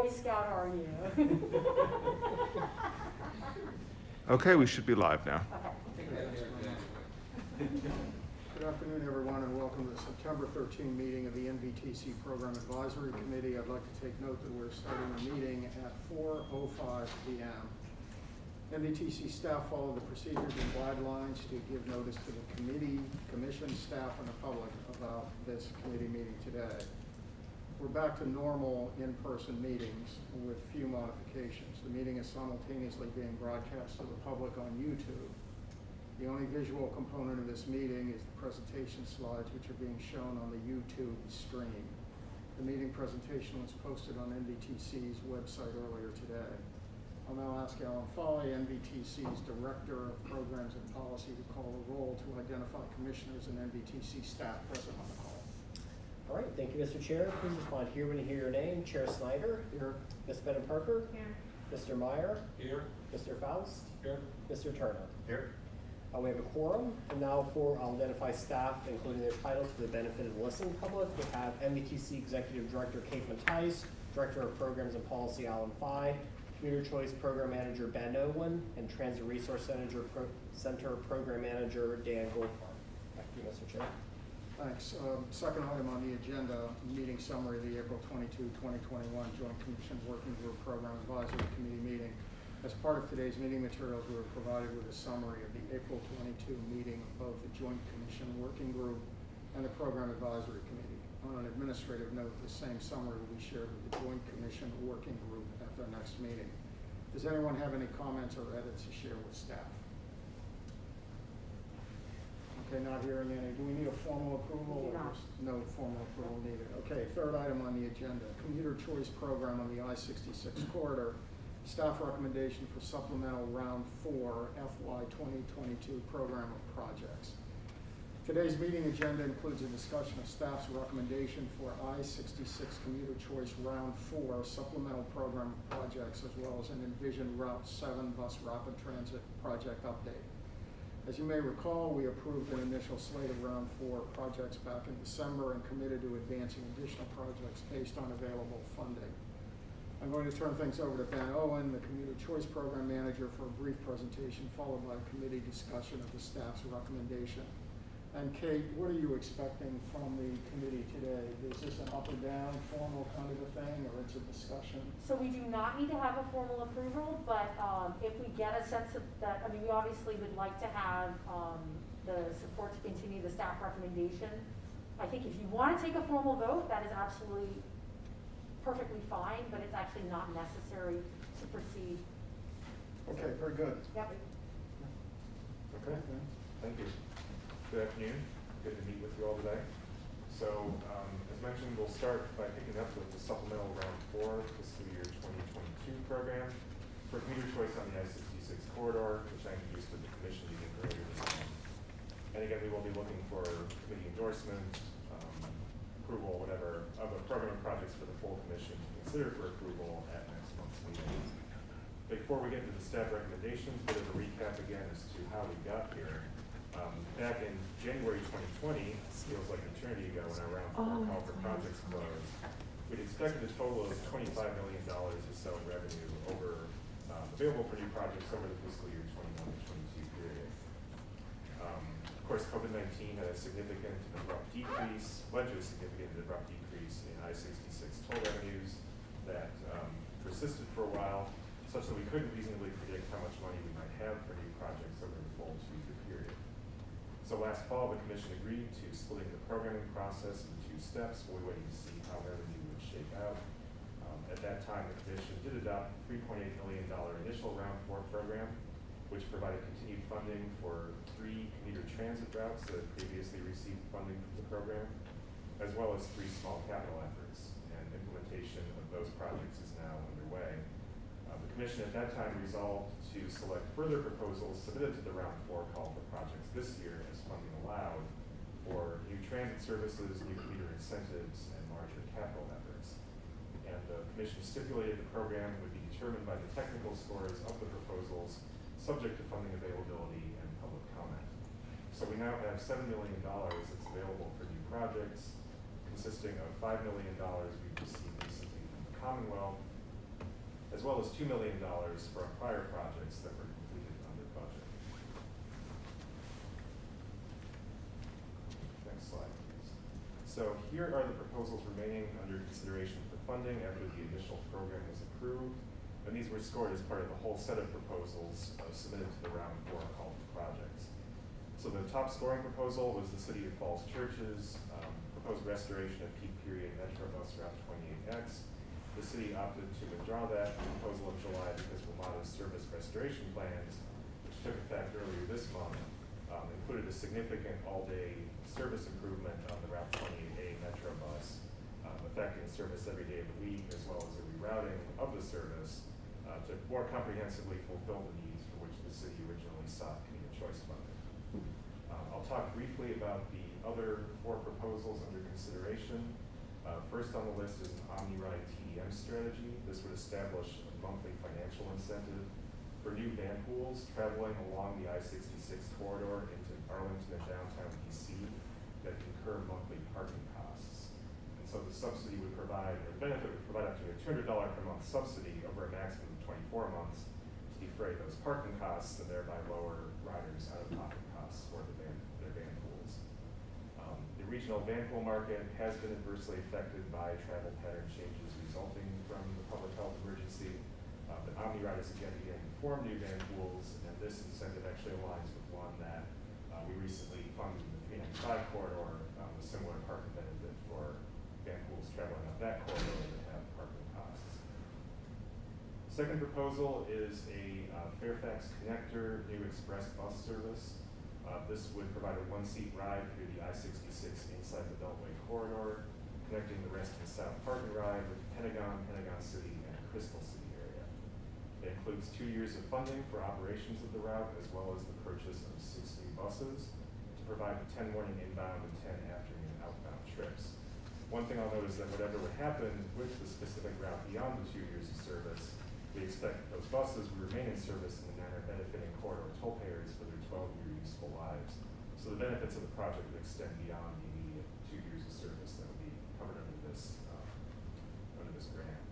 Boy Scout are you? Okay, we should be live now. Good afternoon, everyone, and welcome to the September 13 meeting of the NVTC Program Advisory Committee. I'd like to take note that we're starting the meeting at 4:05 p.m. NVTC staff follow the procedures and guidelines to give notice to the committee, commission, staff, and the public about this committee meeting today. We're back to normal in-person meetings with few modifications. The meeting is simultaneously being broadcast to the public on YouTube. The only visual component of this meeting is the presentation slides, which are being shown on the YouTube stream. The meeting presentation was posted on NVTC's website earlier today. I'll now ask Alan Foley, NVTC's Director of Programs and Policy, to call the roll to identify commissioners and NVTC staff present on the call. All right, thank you, Mr. Chair. Please respond here when you hear your name. Chair Snyder. Here. Ms. Bennett Parker. Here. Mr. Meyer. Here. Mr. Faust. Here. Mr. Turner. Here. We have a quorum, and now I'll identify staff, including their titles for the benefit of the listening public. We have NVTC Executive Director Kate Mattice, Director of Programs and Policy Alan Fye, Commuter Choice Program Manager Ben Owen, and Transit Resource Center Program Manager Dan Goldfarb. Back to you, Mr. Chair. Thanks. Second item on the agenda, meeting summary of the April 22, 2021 Joint Commission Working Group Program Advisory Committee meeting. As part of today's meeting materials, we were provided with a summary of the April 22 meeting of both the Joint Commission Working Group and the Program Advisory Committee. On an administrative note, the same summary will be shared with the Joint Commission Working Group at their next meeting. Does anyone have any comments or edits to share with staff? Okay, not hearing any. Do we need a formal approval? We do not. No formal approval needed. Okay, third item on the agenda, Commuter Choice Program on the I-66 corridor. Staff recommendation for supplemental round 4 FY 2022 program of projects. Today's meeting agenda includes a discussion of staff's recommendation for I-66 Commuter Choice round 4 supplemental program of projects, as well as an Envision Route 7 bus rapid transit project update. As you may recall, we approved an initial slate of round 4 projects back in December and committed to advancing additional projects based on available funding. I'm going to turn things over to Ben Owen, the Commuter Choice Program Manager, for a brief presentation, followed by a committee discussion of the staff's recommendation. And Kate, what are you expecting from the committee today? Is this an up or down formal kind of a thing, or it's a discussion? So we do not need to have a formal approval, but if we get a sense of that, I mean, we obviously would like to have the support to continue the staff recommendation. I think if you want to take a formal vote, that is absolutely perfectly fine, but it's actually not necessary to proceed. Okay, very good. Yep. Okay. Thank you. Good afternoon. Good to meet with you all today. So, as mentioned, we'll start by picking up with the supplemental round 4 fiscal year 2022 program for commuter choice on the I-66 corridor, which I introduced to the commission meeting earlier this month. And again, we will be looking for committee endorsement, approval, whatever, of the program and projects for the full commission to consider for approval at next month's meeting. Before we get to the staff recommendations, a bit of a recap again as to how we got here. Back in January 2020, feels like an eternity ago when our round 4 call for projects closed, we'd expected a total of $25 million or so in revenue over available for new projects over the fiscal year 21-22 period. Of course, COVID-19 had a significant abrupt decrease, led to a significant abrupt decrease in I-66 toll revenues that persisted for a while, such that we couldn't reasonably predict how much money we might have for new projects over the full 2-year period. So last fall, the commission agreed to splitting the programming process into 2 steps. We're waiting to see how revenue would shake out. At that time, the commission did adopt a $3.8 million initial round 4 program, which provided continued funding for 3 commuter transit routes that had previously received funding from the program, as well as 3 small capital efforts, and implementation of those projects is now underway. The commission at that time resolved to select further proposals submitted to the round 4 call for projects this year as funding allowed for new transit services, new commuter incentives, and larger capital efforts. And the commission stipulated the program would be determined by the technical scores of the proposals, subject to funding availability and public comment. So we now have $7 million that's available for new projects, consisting of $5 million we've received recently from the Commonwealth, as well as $2 million for prior projects that were completed under budget. Next slide, please. So here are the proposals remaining under consideration for funding after the initial program was approved. And these were scored as part of the whole set of proposals submitted to the round 4 call for projects. So the top scoring proposal was the City of Falls Church's proposed restoration of peak period Metro Bus Route 28X. The city opted to withdraw that proposal of July because WMATA's service restoration plans, which took effect earlier this month, included a significant all-day service improvement on the Route 28A Metro Bus, affecting service every day of the week, as well as a rerouting of the service to more comprehensively fulfill the needs for which the city originally sought commuter choice funding. I'll talk briefly about the other 4 proposals under consideration. First on the list is an OmniRide TDM strategy. This would establish a monthly financial incentive for new van pools traveling along the I-66 corridor into Arlington and downtown DC that incur monthly parking costs. And so the subsidy would provide, or the benefit would provide up to a $200 per month subsidy over a maximum of 24 months to defray those parking costs and thereby lower riders' out-of-pocket costs for their van pools. The regional van pool market has been adversely affected by travel pattern changes resulting from the public health emergency. But OmniRide is again beginning to form new van pools, and this incentive actually aligns with one that we recently funded in the 395 corridor, a similar parking benefit for van pools traveling up that corridor that have parking costs. Second proposal is a Fairfax Connector new express bus service. This would provide a 1-seat ride through the I-66 inside the Beltway corridor, connecting the West and South Park and Ride with Pentagon, Pentagon City, and Crystal City area. It includes 2 years of funding for operations of the route, as well as the purchase of 6 new buses to provide 10 morning inbound and 10 afternoon outbound trips. One thing I'll note is that whatever would happen with the specific route beyond the 2 years of service, we expect that those buses would remain in service in a manner benefiting corridor toll payers for their 12-year useful lives. So the benefits of the project would extend beyond the immediate 2 years of service that would be covered under this grant.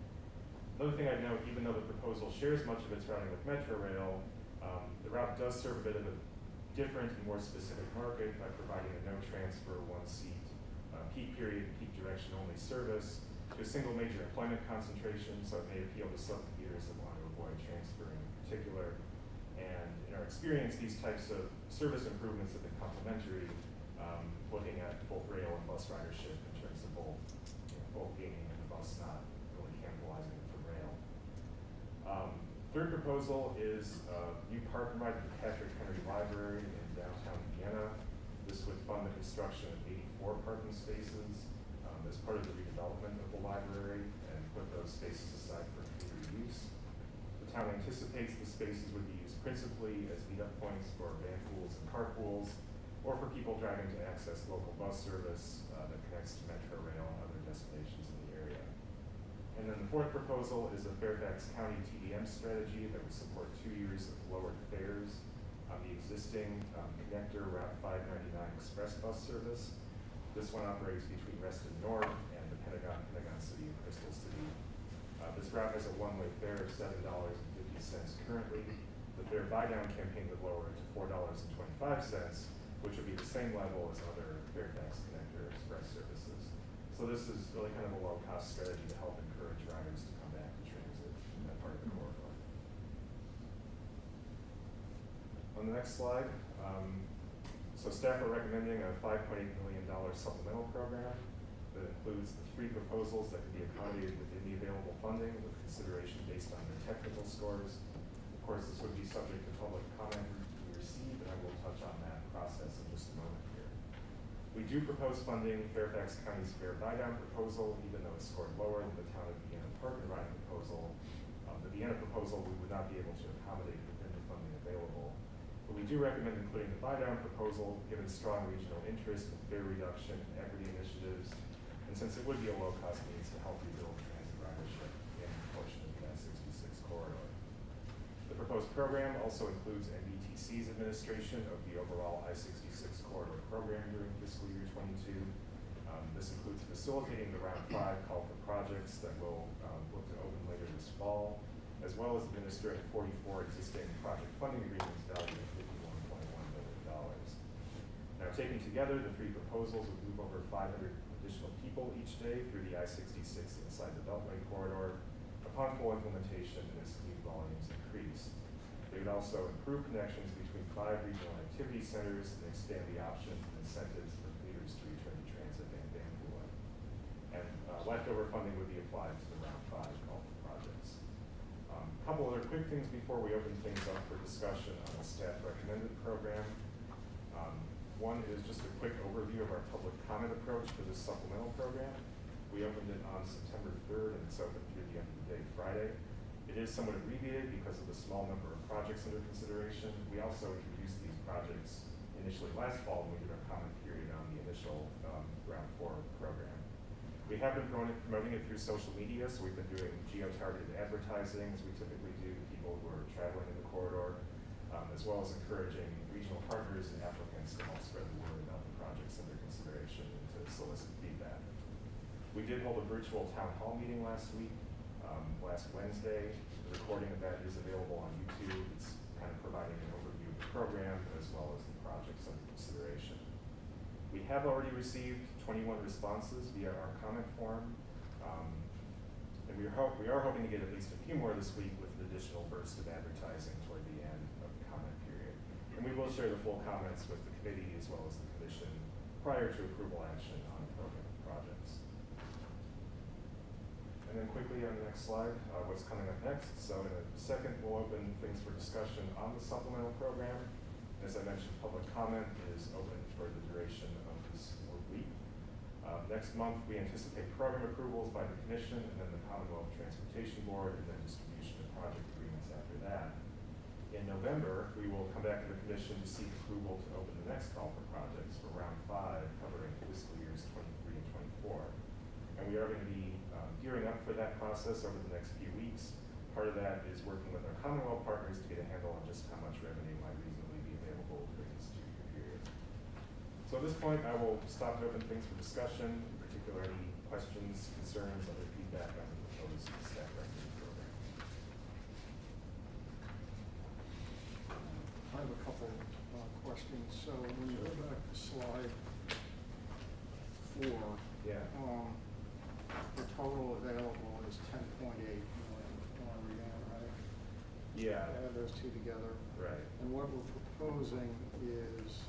Another thing I'd note, even though the proposal shares much of its routing with Metro Rail, the route does serve a bit of a different and more specific market by providing a no transfer, 1-seat, peak period, peak direction only service to a single major employment concentration, so it may appeal to some commuters that want to avoid transferring in particular. And in our experience, these types of service improvements have been complementary, looking at both rail and bus ridership in terms of both gaining and the bus not really cannibalizing it from rail. Third proposal is a new park and ride at the Patrick Henry Library in downtown Vienna. This would fund the construction of 84 parking spaces as part of the redevelopment of the library and put those spaces aside for community use. The town anticipates the spaces would be used principally as meetup points for van pools and carpools, or for people driving to access local bus service that connects to Metro Rail and other destinations in the area. And then the fourth proposal is a Fairfax County TDM strategy that would support 2 years of lowered fares on the existing connector Route 599 express bus service. This one operates between Reston North and the Pentagon, Pentagon City, and Crystal City. This route has a one-way fare of $7.50 currently. The fare buy-down campaign would lower it to $4.25, which would be the same level as other Fairfax Connector express services. So this is really kind of a low-cost strategy to help encourage riders to come back to transit in that part of the corridor. On the next slide, so staff are recommending a $5.8 million supplemental program that includes the 3 proposals that can be accommodated within the available funding with consideration based on their technical scores. Of course, this would be subject to public comment we receive, and I will touch on that process in just a moment here. We do propose funding Fairfax County's fare buy-down proposal, even though it's scored lower than the town of Vienna park and ride proposal. The Vienna proposal we would not be able to accommodate within the funding available. But we do recommend including the buy-down proposal, given strong regional interest in fare reduction and equity initiatives, and since it would be a low-cost means to help rebuild transit ridership in a portion of the I-66 corridor. The proposed program also includes NVTC's administration of the overall I-66 corridor program during fiscal year 22. This includes facilitating the Round 5 call for projects that will look to open later this fall, as well as administering 44 existing project funding agreements valued at $51.1 million. Now, taken together, the three proposals would move over 500 additional people each day through the I-66 inside the Beltway corridor. Upon full implementation and as commute volumes increase, they would also improve connections between 5 regional activity centers and expand the options and incentives for commuters to return to transit and Vancouver. And leftover funding would be applied to the Round 5 call for projects. Couple other quick things before we open things up for discussion on the staff recommended program. One is just a quick overview of our public comment approach for this supplemental program. We opened it on September 3rd and it's open through the end of the day Friday. It is somewhat abbreviated because of the small number of projects under consideration. We also introduced these projects initially last fall when we did our comment period on the initial Round 4 program. We have been promoting it through social media, so we've been doing geo-targeted advertising as we typically do to people who are traveling in the corridor, as well as encouraging regional partners and applicants to help spread the word about the projects under consideration and to solicit feedback. We did hold a virtual town hall meeting last week, last Wednesday. The recording of that is available on YouTube. It's kind of providing an overview of the program as well as the projects under consideration. We have already received 21 responses via our comment form, and we are hoping to get at least a few more this week with an additional burst of advertising toward the end of the comment period. And we will share the full comments with the committee as well as the commission prior to approval action on program projects. And then quickly on the next slide, what's coming up next. So in a second, we'll open things for discussion on the supplemental program. As I mentioned, public comment is open for the duration of this work week. Next month, we anticipate program approvals by the Commission and then the Commonwealth Transportation Board and then distribution of project agreements after that. In November, we will come back to the Commission to seek approval to open the next call for projects for Round 5 covering fiscal years 23 and 24. And we are going to be gearing up for that process over the next few weeks. Part of that is working with our Commonwealth partners to get a handle on just how much revenue might reasonably be available during this 2-year period. So at this point, I will stop to open things for discussion, in particular any questions, concerns, other feedback on the proposed staff recommended program. I have a couple questions. So when you go back to slide 4, Yeah. The total available is 10.8 million. Am I reading that right? Yeah. Add those two together. Right. And what we're proposing is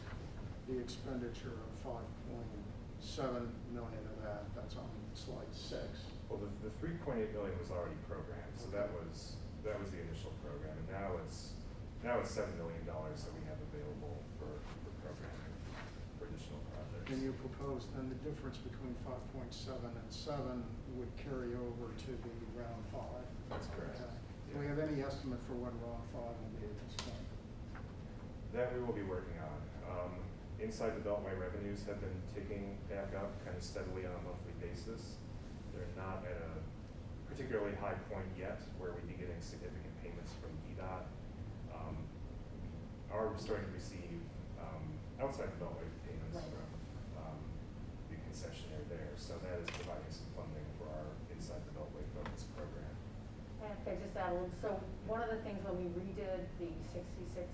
the expenditure of 5.7 million of that. That's on slide 6. Well, the 3.8 million was already programmed, so that was the initial program, and now it's $7 million that we have available for programming for additional projects. And you propose then the difference between 5.7 and 7 would carry over to the Round 5. That's correct. Okay. Yeah. Do we have any estimate for what Round 5 will be at this point? That we will be working on. Inside the Beltway revenues have been ticking back up kind of steadily on a monthly basis. They're not at a particularly high point yet where we'd be getting significant payments from DDOT. Are starting to receive outside the Beltway payments Right. from the concessionaire there. So that is providing some funding for our inside the Beltway focus program. And if I just add a little, so one of the things when we redid the 66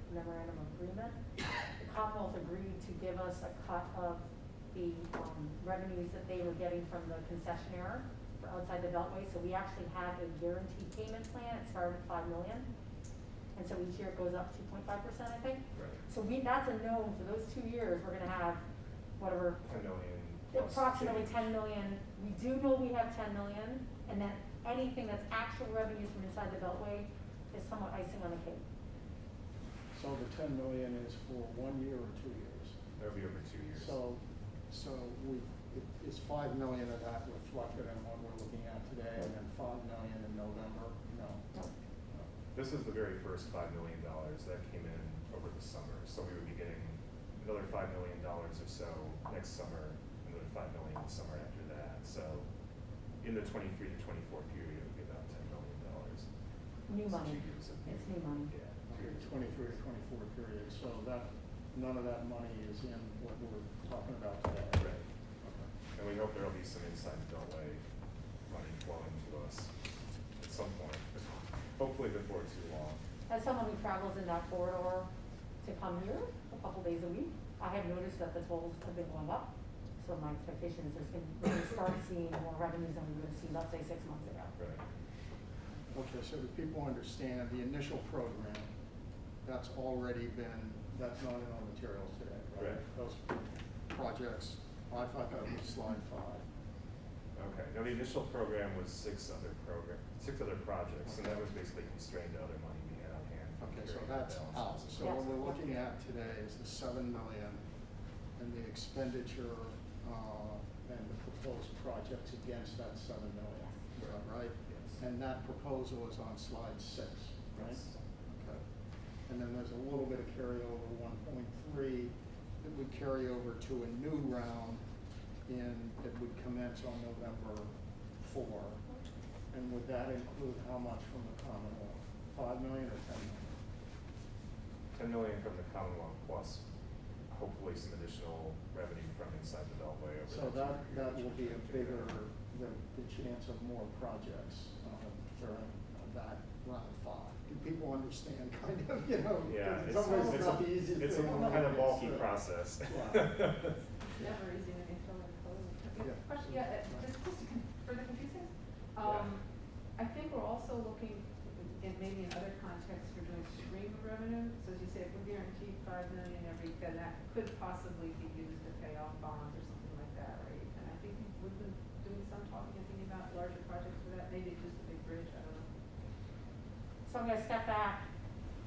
memorandum of agreement, the Commonwealth agreed to give us a cut of the revenues that they were getting from the concessionaire for outside the Beltway. So we actually have a guaranteed payment plan. It started at $5 million. And so each year it goes up 2.5%, I think. Right. So that's a known, for those 2 years, we're gonna have whatever, 10 million. plus approximately change. 10 million. We do know we have 10 million, and then anything that's actual revenues from inside the Beltway is somewhat icing on the cake. So the 10 million is for 1 year or 2 years? That would be over 2 years. So is 5 million of that reflected in what we're looking at today, and then 5 million in November? No. This is the very first $5 million that came in over the summer. So we would be getting another $5 million or so next summer, another $5 million the summer after that. So in the 23 to 24 period, it would be about $10 million. New So money. 2 years of It's new money. Yeah. 2 Okay, years. 23 to 24 period, so none of that money is in what we're talking about today? Right. Okay. And we hope there will be some inside Beltway money flowing to us at some point hopefully before too long. As someone who travels in that corridor to come here a couple days a week, I have noticed that the tolls have been going up. So my expectation is we're going to start seeing more revenues than we would have seen, let's say, 6 months ago. Right. Okay, so do people understand the initial program, that's already been, that's not in our materials today, right? Right. Those projects, I thought that was slide 5. Okay, now the initial program was six other projects, and that was basically constrained to other money we had on hand. from Okay, so carrying that's out. balances. So what we're looking at today is the 7 million and the expenditure, and the proposed projects against that 7 million, is that right? Yes. And that proposal is on slide 6, right? Yes. Okay. And then there's a little bit of carryover, 1.3, that would carry over to a new round that would commence on November 4. And would that include how much from the Commonwealth? 5 million or 10 million? 10 million from the Commonwealth plus hopefully some additional revenue from inside the Beltway over So the 2 that years, will be which a we bigger, figure out. the chance of more projects during that round 5. Do people understand kind of, you know? Yeah, it's always not the easiest it's a thing. kind of bulky Yeah. process. Yeah. Never easy when you fill in code. Yeah. Question, just to further confuse things. Yeah. I think we're also looking, in maybe in other contexts, for doing stream of revenue. So as you say, if we're guaranteed 5 million every, then that could possibly be used to pay off bonds or something like that, right? And I think we've been doing some talking and thinking about larger projects for that, maybe just a big bridge, I don't know. So I'm gonna step back.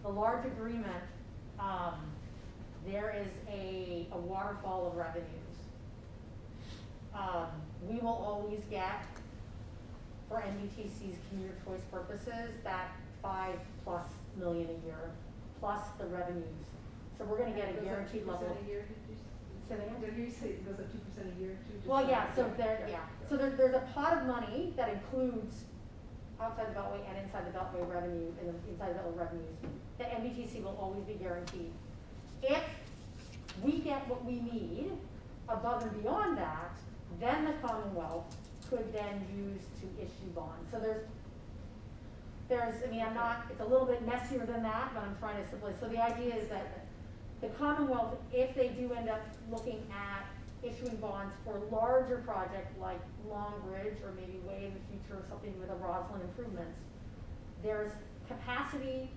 The large agreement, there is a waterfall of revenues. We will always get, for NVTC's commuter choice purposes, that 5+ million a year, plus the revenues. So we're gonna get a guaranteed level. 2% a year, did you? Say that again? Did you say it goes up 2% a year too? Well, yeah, so there's a pot of money that includes outside the Beltway and inside the Beltway revenue, and the inside the Beltway revenues. The NVTC will always be guaranteed. If we get what we need above and beyond that, then the Commonwealth could then use to issue bonds. So I mean, it's a little bit messier than that, but I'm trying to simplify. So the idea is that the Commonwealth, if they do end up looking at issuing bonds for larger projects like Long Bridge, or maybe way in the future, something with the Roslyn improvements, there's capacity,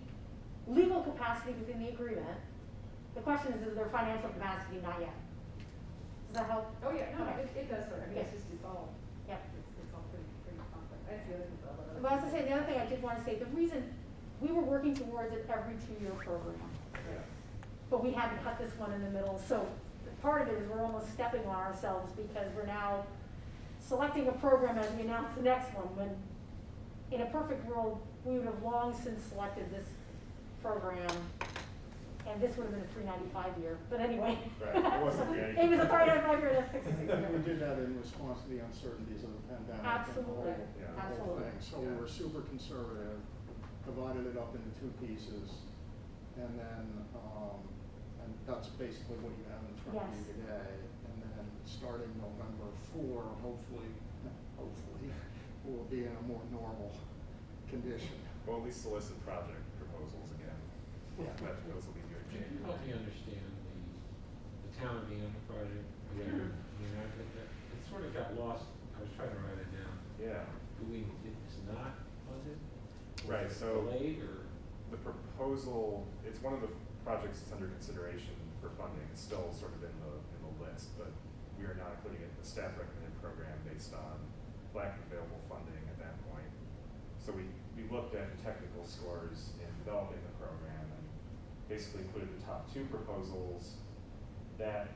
legal capacity within the agreement. The question is there financial capacity? Not yet. Does that help? Oh, yeah, no, Okay. it does sort of, Yeah. it's all, Yep. it's all pretty complex. That's the other thing about it. But as I say, the other thing I did want to say, the reason we were working towards it every 2-year program, Yeah. but we had to cut this one in the middle. So part of it is we're almost stepping on ourselves because we're now selecting a program as we announce the next one, when in a perfect world, we would have long since selected this program, and this would have been a 395 year, but anyway. Right, it wasn't very- It was a 395 year, that's 66 And we year. did that in response to the uncertainties of the pandemic. and the Absolutely. whole- Yeah. the whole Absolutely. thing. So we were super conservative, divided it up into 2 pieces, and then, and that's basically what you have in front of you Yes. today. And then starting November 4, hopefully, we'll be in a more normal condition. Well, at least solicit project proposals again. Yeah. Those will be good. Can you help me understand the town being on the project? Again, it sort of got lost, I was trying to write it down. Yeah, It's not funded? Or Right, is it so- Delayed, or? the proposal, it's one of the projects that's under consideration for funding. It's still sort of in the list, but we are not including it in the staff recommended program based on lack of available funding at that point. So we looked at technical scores in developing the program and basically included the top 2 proposals. That,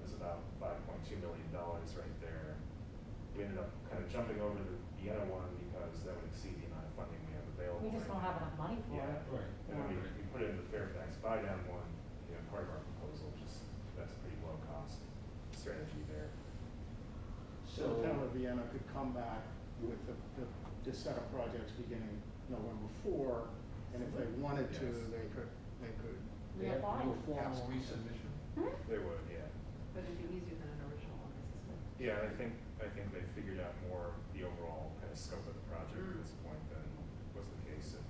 is about $5.2 million right there. We ended up kind of jumping over the Vienna one because that would exceed the amount of funding we have available. We just right don't have now. enough money for Yeah. it. Right. And then we put it in the Fairfax buy-down one, part of our proposal, just, that's a pretty low cost strategy there. So the town of Vienna could come back with the set of projects beginning November 4, and if they wanted to, Yes. they could. They have to Reapply. do a formal Ask. resubmission? They would, yeah. But it'd be easier than an original one, I suspect. Yeah, I think they figured out more the overall kind of scope of the project at this point than was the case in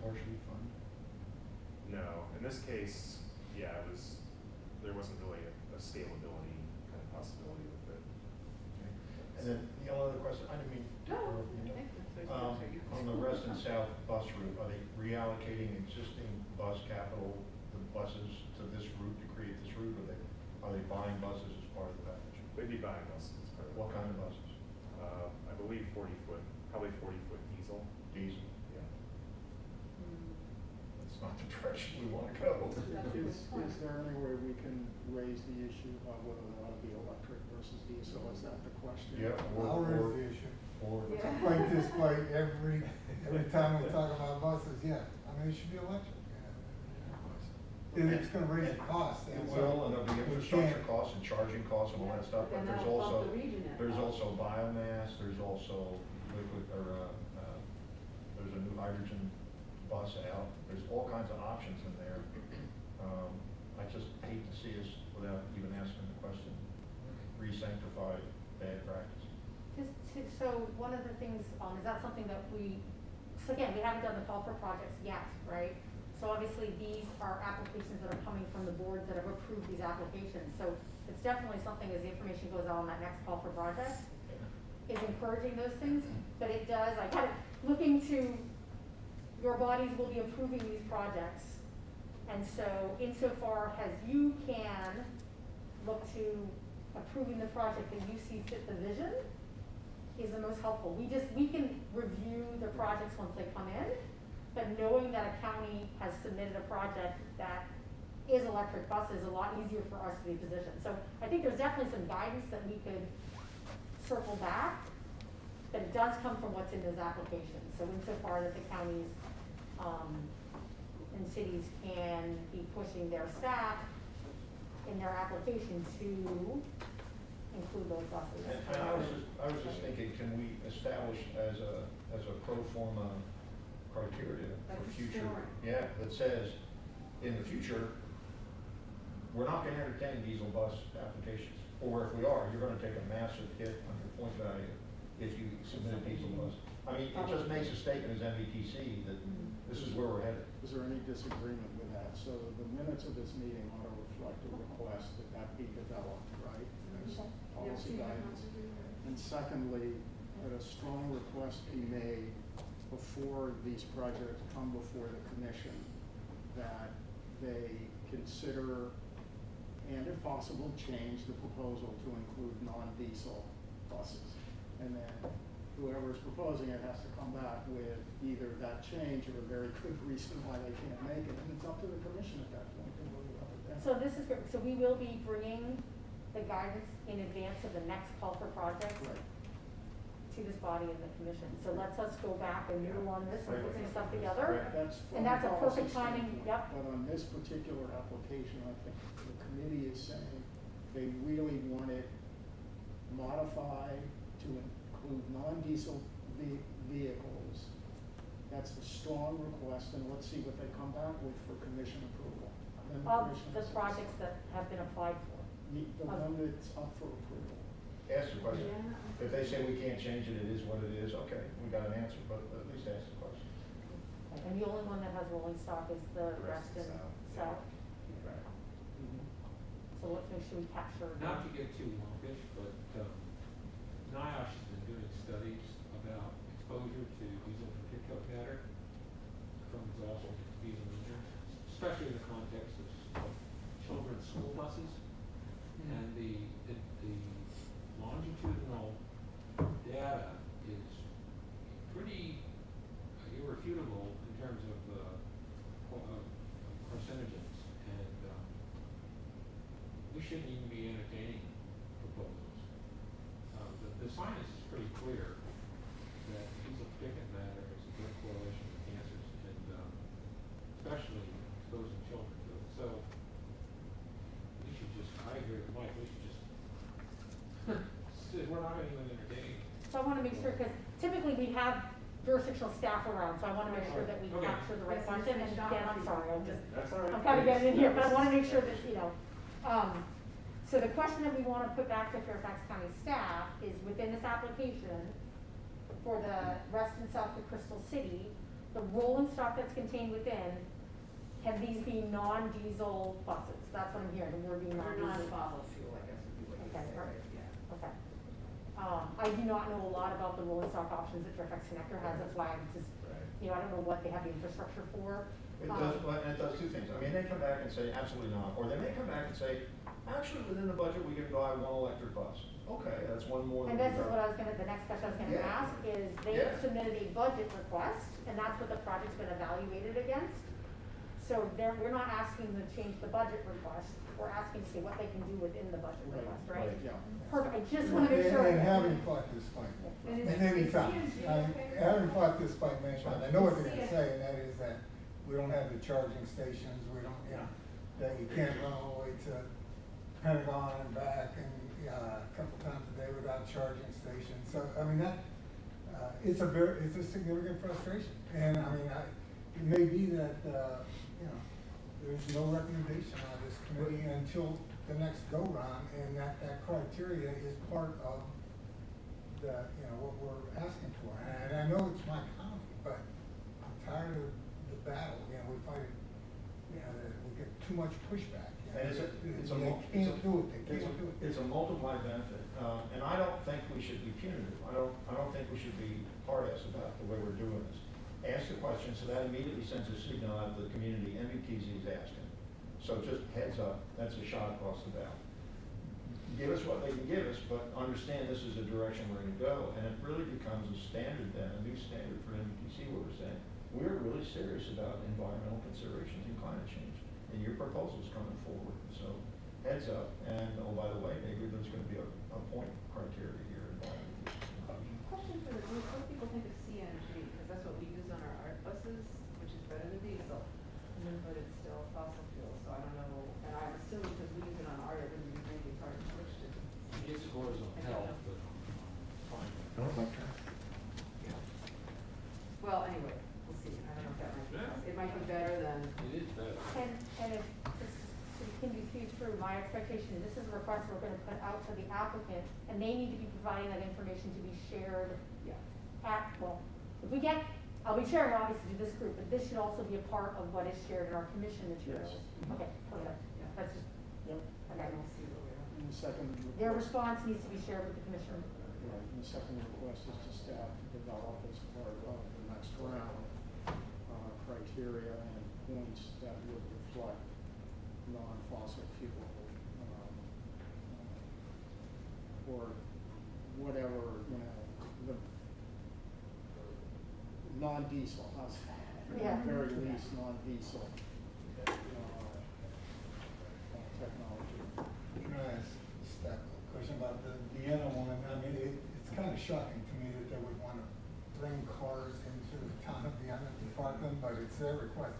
partially funded? No, in this case, yeah, there wasn't really a scalability kind of possibility with it. Okay. And then the only other question, I didn't mean to No, interrupt you. thank you. On the west and south bus route, are they reallocating existing bus capital, the buses to this route to create this route, or are they buying buses as part of the package? They'd be buying us as part of it. What kind of buses? I believe 40-foot, probably 40-foot diesel. Diesel? Yeah. That's not the direction we want to go. Is there any way we can raise the issue about whether they ought to be electric versus diesel? Is that the question? Yeah. I'll raise the issue. Or, It's a fight this fight every time we talk about buses, yeah. I mean, it should be electric. It's gonna raise the cost. It will, and there'll be we infrastructure can't- costs and charging costs and all that stuff, but And there's that'll bump also, the region in. there's also biomass, there's also liquid, there's a new hydrogen bus out, there's all kinds of options in there. I just hate to see us, without even asking the question, re-sanctify bad practice. So one of the things, is that something that so again, we haven't done the call for projects yet, right? So obviously these are applications that are coming from the boards that have approved these applications. So it's definitely something as the information goes on that next call for projects is encouraging those things, but it does, I kind of looking to, your bodies will be approving these projects. And so insofar as you can look to approving the project that you see fit the vision is the most helpful. We can review the projects once they come in, but knowing that a county has submitted a project that is electric bus is a lot easier for us to be positioned. So I think there's definitely some guidance that we could circle back, but it does come from what's in those applications. So insofar that the counties, and cities can be pushing their staff in their application to include those buses. And I was just thinking, can we establish as a pro forma criteria Like for future? historic. Yeah, that says, in the future, we're not gonna entertain diesel bus applications. Or if we are, you're gonna take a massive hit on your point value if you submit a diesel bus. I mean, it just makes a statement as NVTC that this is where we're headed. Is there any disagreement with that? So the minutes of this meeting ought to reflect a request that that be developed, right? As Okay. policy guidance. And secondly, that a strong request be made before these projects come before the commission, that they consider, and if possible, change the proposal to include non-diesel buses. And then whoever's proposing it has to come back with either that change or a very good reason why they can't make it. And it's up to the commission at that point to worry about it. So this is great. So we will be bringing the guidance in advance of the next call for projects Right. to this body and the commission. So let's us go back and noodle on this and put some stuff Right. together. That's And from that's a policy perfect timing, standpoint. yep. But on this particular application, I think the committee is saying they really want it modified to include non-diesel vehicles. That's the strong request, and let's see what they come back with for commission approval. Then the Of commission the has to projects decide. that have been applied for. The one that's up for approval. Ask the question. Yeah. If they say we can't change it, it is what it is, okay, we got an answer, but at least ask the question. And the only one that has rolling stock is the The rest rest is and south. south. Right. So let's make sure we capture. Not to get too wonkish, but, NIOSH has been doing studies about exposure to diesel particulate matter from exhaust diesel engines, especially in the context of children's school buses. And the longitudinal data is pretty irrefutable in terms of carcinogens. And we shouldn't even be entertaining proposals. The science is pretty clear that diesel particulate matter is a direct correlation with cancers, and especially exposing children to it. So we should just, I agree with Mike, we should just, we're not even entertaining. So I wanna make sure, because typically we have jurisdictional staff around, so I wanna make sure that we Okay. capture the right Yes, question, and Mr. again, I'm Shaw. sorry, That's all right. I'm kinda getting in here, but I wanna make sure that, so the question that we wanna put back to Fairfax County staff is within this application for the west and south of Crystal City, the rolling stock that's contained within, can these be non-diesel buses? That's what I'm hearing, the word being Or non-diesel. non-fossil fuel, I guess would be what you Okay, say, perfect. right, yeah. Okay. I do not know a lot about the rolling stock options that Fairfax Connector has, that's why I'm just, you know, I don't know what they have the infrastructure for. It does, but it does two things. I mean, they come back and say, absolutely not, or they may come back and say, actually, within the budget, we can buy one electric bus. Okay, that's one more And than this we is got. what I was gonna, the next question I was gonna Yeah. ask is, they Yeah. submitted a budget request, and that's what the project's been evaluated against. So we're not asking them to change the budget request, we're asking to see what they can do within the budget request, right? Yeah. Perfect, I just wanna make sure. And having fought this fight And is- many is times, CNG okay? having fought this fight many times, I know what they're gonna Yeah. say, and that is that we don't have the charging stations, we don't, you know, that you can't run all the way to Pentagon and back and, a couple times a day without charging stations. So, I mean, that, it's a significant frustration. And I mean, it may be that, you know, there's no recommendation on this committee until the next go-round, and that criteria is part of the, you know, what we're asking for. And I know it's my county, but I'm tired of the battle, you know, we fight it, you know, that we get too much pushback. You know, And it's a they can't do it, they can't do it. It's a multiplied benefit, and I don't think we should be punitive. I don't think we should be hard-ass about the way we're doing this. Ask the question, so that immediately sends a signal out to the community, NVTC is asking. So just heads up, that's a shot across the bow. Give us what they can give us, but understand this is the direction we're gonna go, and it really becomes a standard then, a new standard for NVTC, where we're saying, we're really serious about environmental considerations and climate change, and your proposal's coming forward, so heads up, and oh, by the way, maybe there's gonna be a point criteria here involved. Question for the group, some people think of CNG, because that's what we use on our art buses, which is better than diesel, but it's still fossil fuel, so I don't know, and I'm assuming because we use it on art, it would be really hard to switch to. It scores on health, but fine. Well, anyway, we'll see, I don't know if that might be, Yeah. it might be better than, It is better. And if, just to continue through, my expectation is this is a request we're gonna put out to the applicant, and they need to be providing that information to be shared yeah. well, if we get, I'll be sharing obviously to this group, but this should also be a part of what is shared in our commission materials. Yes. Okay, perfect, Yeah. that's just, Yep. okay. We'll see what we're. And the second Their request, response needs to be shared with the commission. right, and the second request is to staff to develop as part of the next round, criteria and points that would reflect non-fossil fuel, or whatever, you know, the non-diesel, how's that? Yeah. At the very least, non-diesel, technology. Can I ask Steph a question about the other one? I mean, it's kind of shocking to me that they would want to bring cars into the town of Vienna to park them, but it's their request.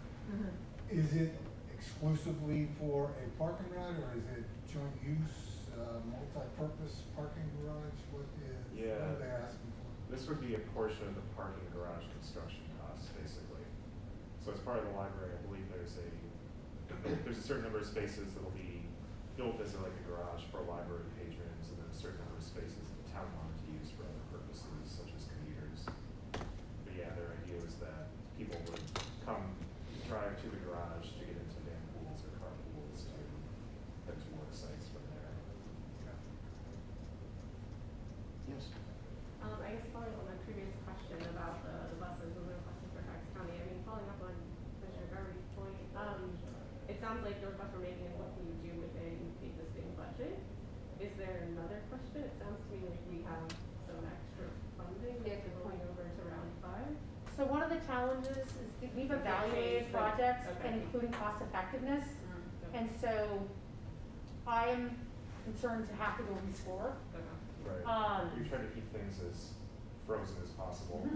Is it exclusively for a parking lot, or is it joint use, multi-purpose parking garage? What Yeah. are they asking for? This would be a portion of the parking garage construction costs, basically. So as part of the library, I believe there's a certain number of spaces that'll be built as like a garage for library patrons, and then a certain number of spaces that the town wanted to use for other purposes, such as commuters. But yeah, their idea was that people would come, drive to the garage to get into van pools or carpools to head to work sites from there. Yes. I guess following up on my previous question about the buses and the request in Fairfax County, I mean, following up on Commissioner Garvery's point, it sounds like the request we're making is what can you do within the existing budget? Is there another question? It sounds to me like we have some extra funding that could point over to round 5. So one of the challenges is that we've evaluated Change, like, projects okay. and including cost effectiveness. Okay. And so I am concerned to have to go rescore. Right. We try to keep things as frozen as possible.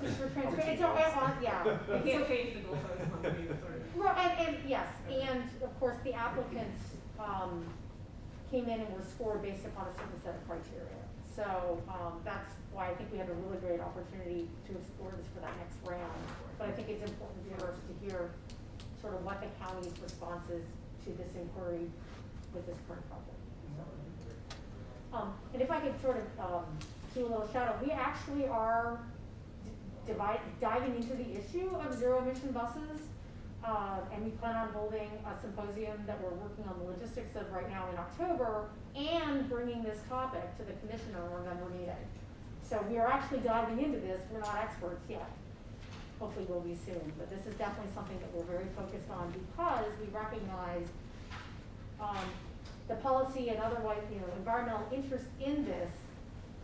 Just for transparency, it's all, yeah. We can't change the goalposts on the sort of. Well, and yes, and of course, the applicants, came in and were scored based upon a certain set of criteria. So, that's why I think we have a really great opportunity to explore this for that next round. But I think it's important for us to hear sort of what the county's response is to this inquiry with this current project. And if I could sort of, do a little shout out, we actually are diving into the issue of zero-emission buses. And we plan on holding a symposium that we're working on the logistics of right now in October, and bringing this topic to the commission on November meeting. So we are actually diving into this. We're not experts yet. Hopefully we'll be soon, but this is definitely something that we're very focused on, because we recognize the policy and otherwise, environmental interest in this,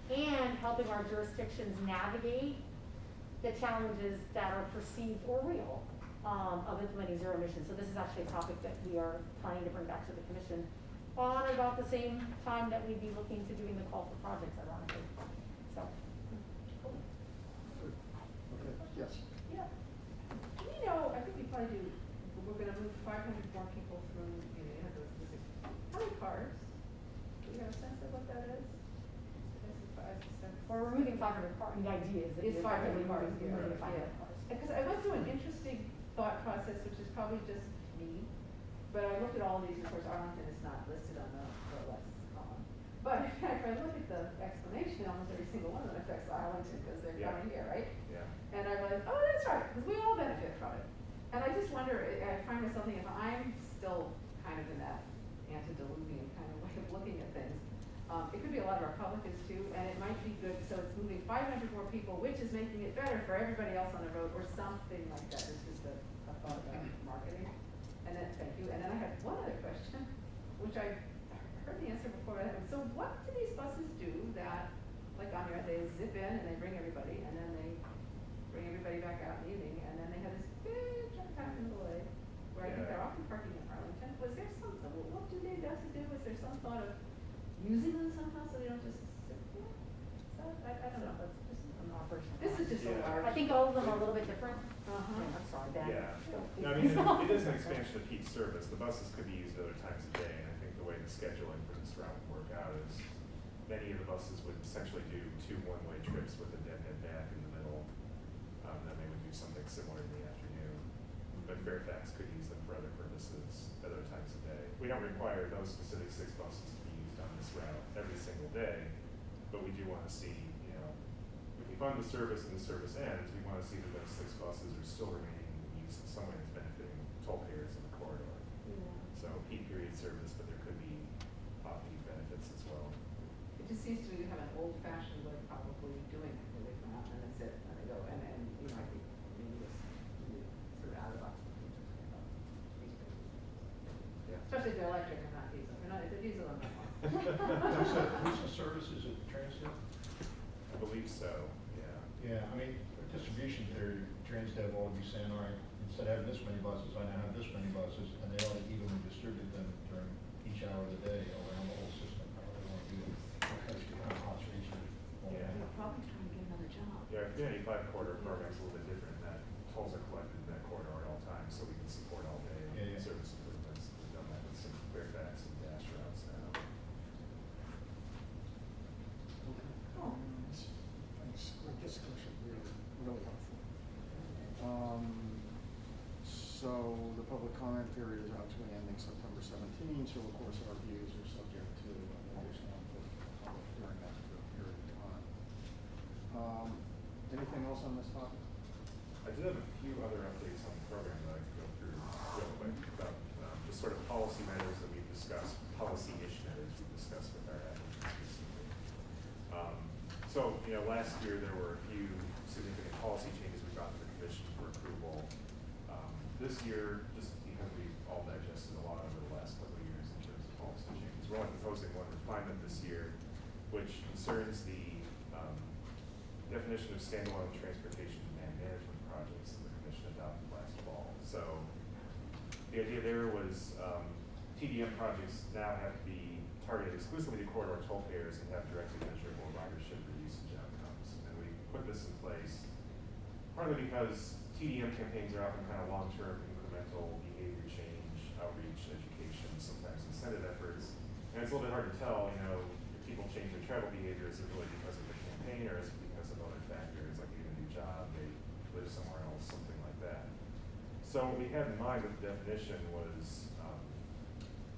and helping our jurisdictions navigate the challenges that are perceived or real of implementing zero emissions. So this is actually a topic that we are planning to bring back to the commission on about the same time that we'd be looking to doing the call for projects, ironically. So. Good. Okay, yes. Yeah. I think we probably do, we're gonna move 500 more people through, how many cars? Do we have a sense of what that is? We're removing 500 cars. The idea is that It's you're 500 cars, removing yeah. 500 cars. Because I went through an interesting thought process, which is probably just me, but I looked at all these, of course, Arlington is not listed on the list column. But if I look at the explanation, almost every single one of them affects Arlington, because they're Yeah. coming here, right? Yeah. And I'm like, oh, that's right, because we all benefit from it. And I just wonder, I find myself thinking, if I'm still kind of in that antediluvian kind of way of looking at things, it could be a lot of our public is too, and it might be good, so it's moving 500 more people, which is making it better for everybody else on the road, or something like that. It's just a thought about marketing. And then, thank you, and then I had one other question, which I heard the answer before. So what do these buses do that, like on your, they zip in and they bring everybody, and then they bring everybody back out in the evening, and then they have this big jump pack in the delay, where I think they're often parking in Arlington. Was there something, what do they have to do? Was there some thought of using them somehow so they don't just sit there? I don't know, that's just an operation. This is just a large. I think all of them are a little bit different. Uh-huh. I'm sorry, Ben. Yeah. Don't- No, I mean, it is an expansion of peak service. The buses could be used other times a day, and I think the way the scheduling for this route would work out is many of the buses would essentially do 2 one-way trips with a deadhead back in the middle. Then they would do something similar in the afternoon. But Fairfax could use them for other purposes other times of day. We don't require those specific 6 buses to be used on this route every single day, but we do want to see, if we fund the service and the service ends, we want to see that those 6 buses are still remaining used in some way that's benefiting toll payers in the corridor. Yeah. So peak period service, but there could be off-peak benefits as well. It just seems to me to have an old-fashioned way of probably doing it, where they come out and that's it, and they go, and I think maybe this, sort of out of the box. Yeah. Especially if they're electric and not diesel. If they're diesel, I'm not one. Who's the services at Transdev? I believe so, yeah. Yeah, I mean, distribution theory, Transdev ought to be saying, all right, instead of having this many buses, I now have this many buses, and they ought to evenly distribute them during each hour of the day around the whole system. How they want to do it. That's kind of conservation. Yeah. They're probably trying to get another job. Yeah, our 395 corridor program's a little bit different in that tolls are collected in that corridor at all times, so we can support all day Yeah, yeah. service improvements. We've done that with some Fairfax and Dash routes now. Okay. Thanks, great discussion, really helpful. So the public comment period is actually ending September 17, so of course our views are subject to additional input from the public during that period of time. Anything else on this topic? I did have a few other updates on the program that I could go through real quick about just sort of policy matters that we've discussed, policy-ish matters we've discussed with our advocates recently. So, last year there were a few significant policy changes we brought to the commission for approval. This year, just because we've all digested a lot over the last couple of years in terms of policy changes, we're only proposing one refinement this year, which concerns the definition of standalone transportation demand management projects that the commission adopted last fall. So the idea there was TDM projects now have to be targeted exclusively to corridor toll payers and have directly measurable ridership or usage outcomes. And we put this in place partly because TDM campaigns are often kind of long-term incremental behavior change, outreach, education, sometimes incentive efforts. And it's a little bit hard to tell, if people change their travel behavior, is it really because of the campaign or is it because of other factors like they get a new job, they live somewhere else, something like that. So what we had in mind with the definition was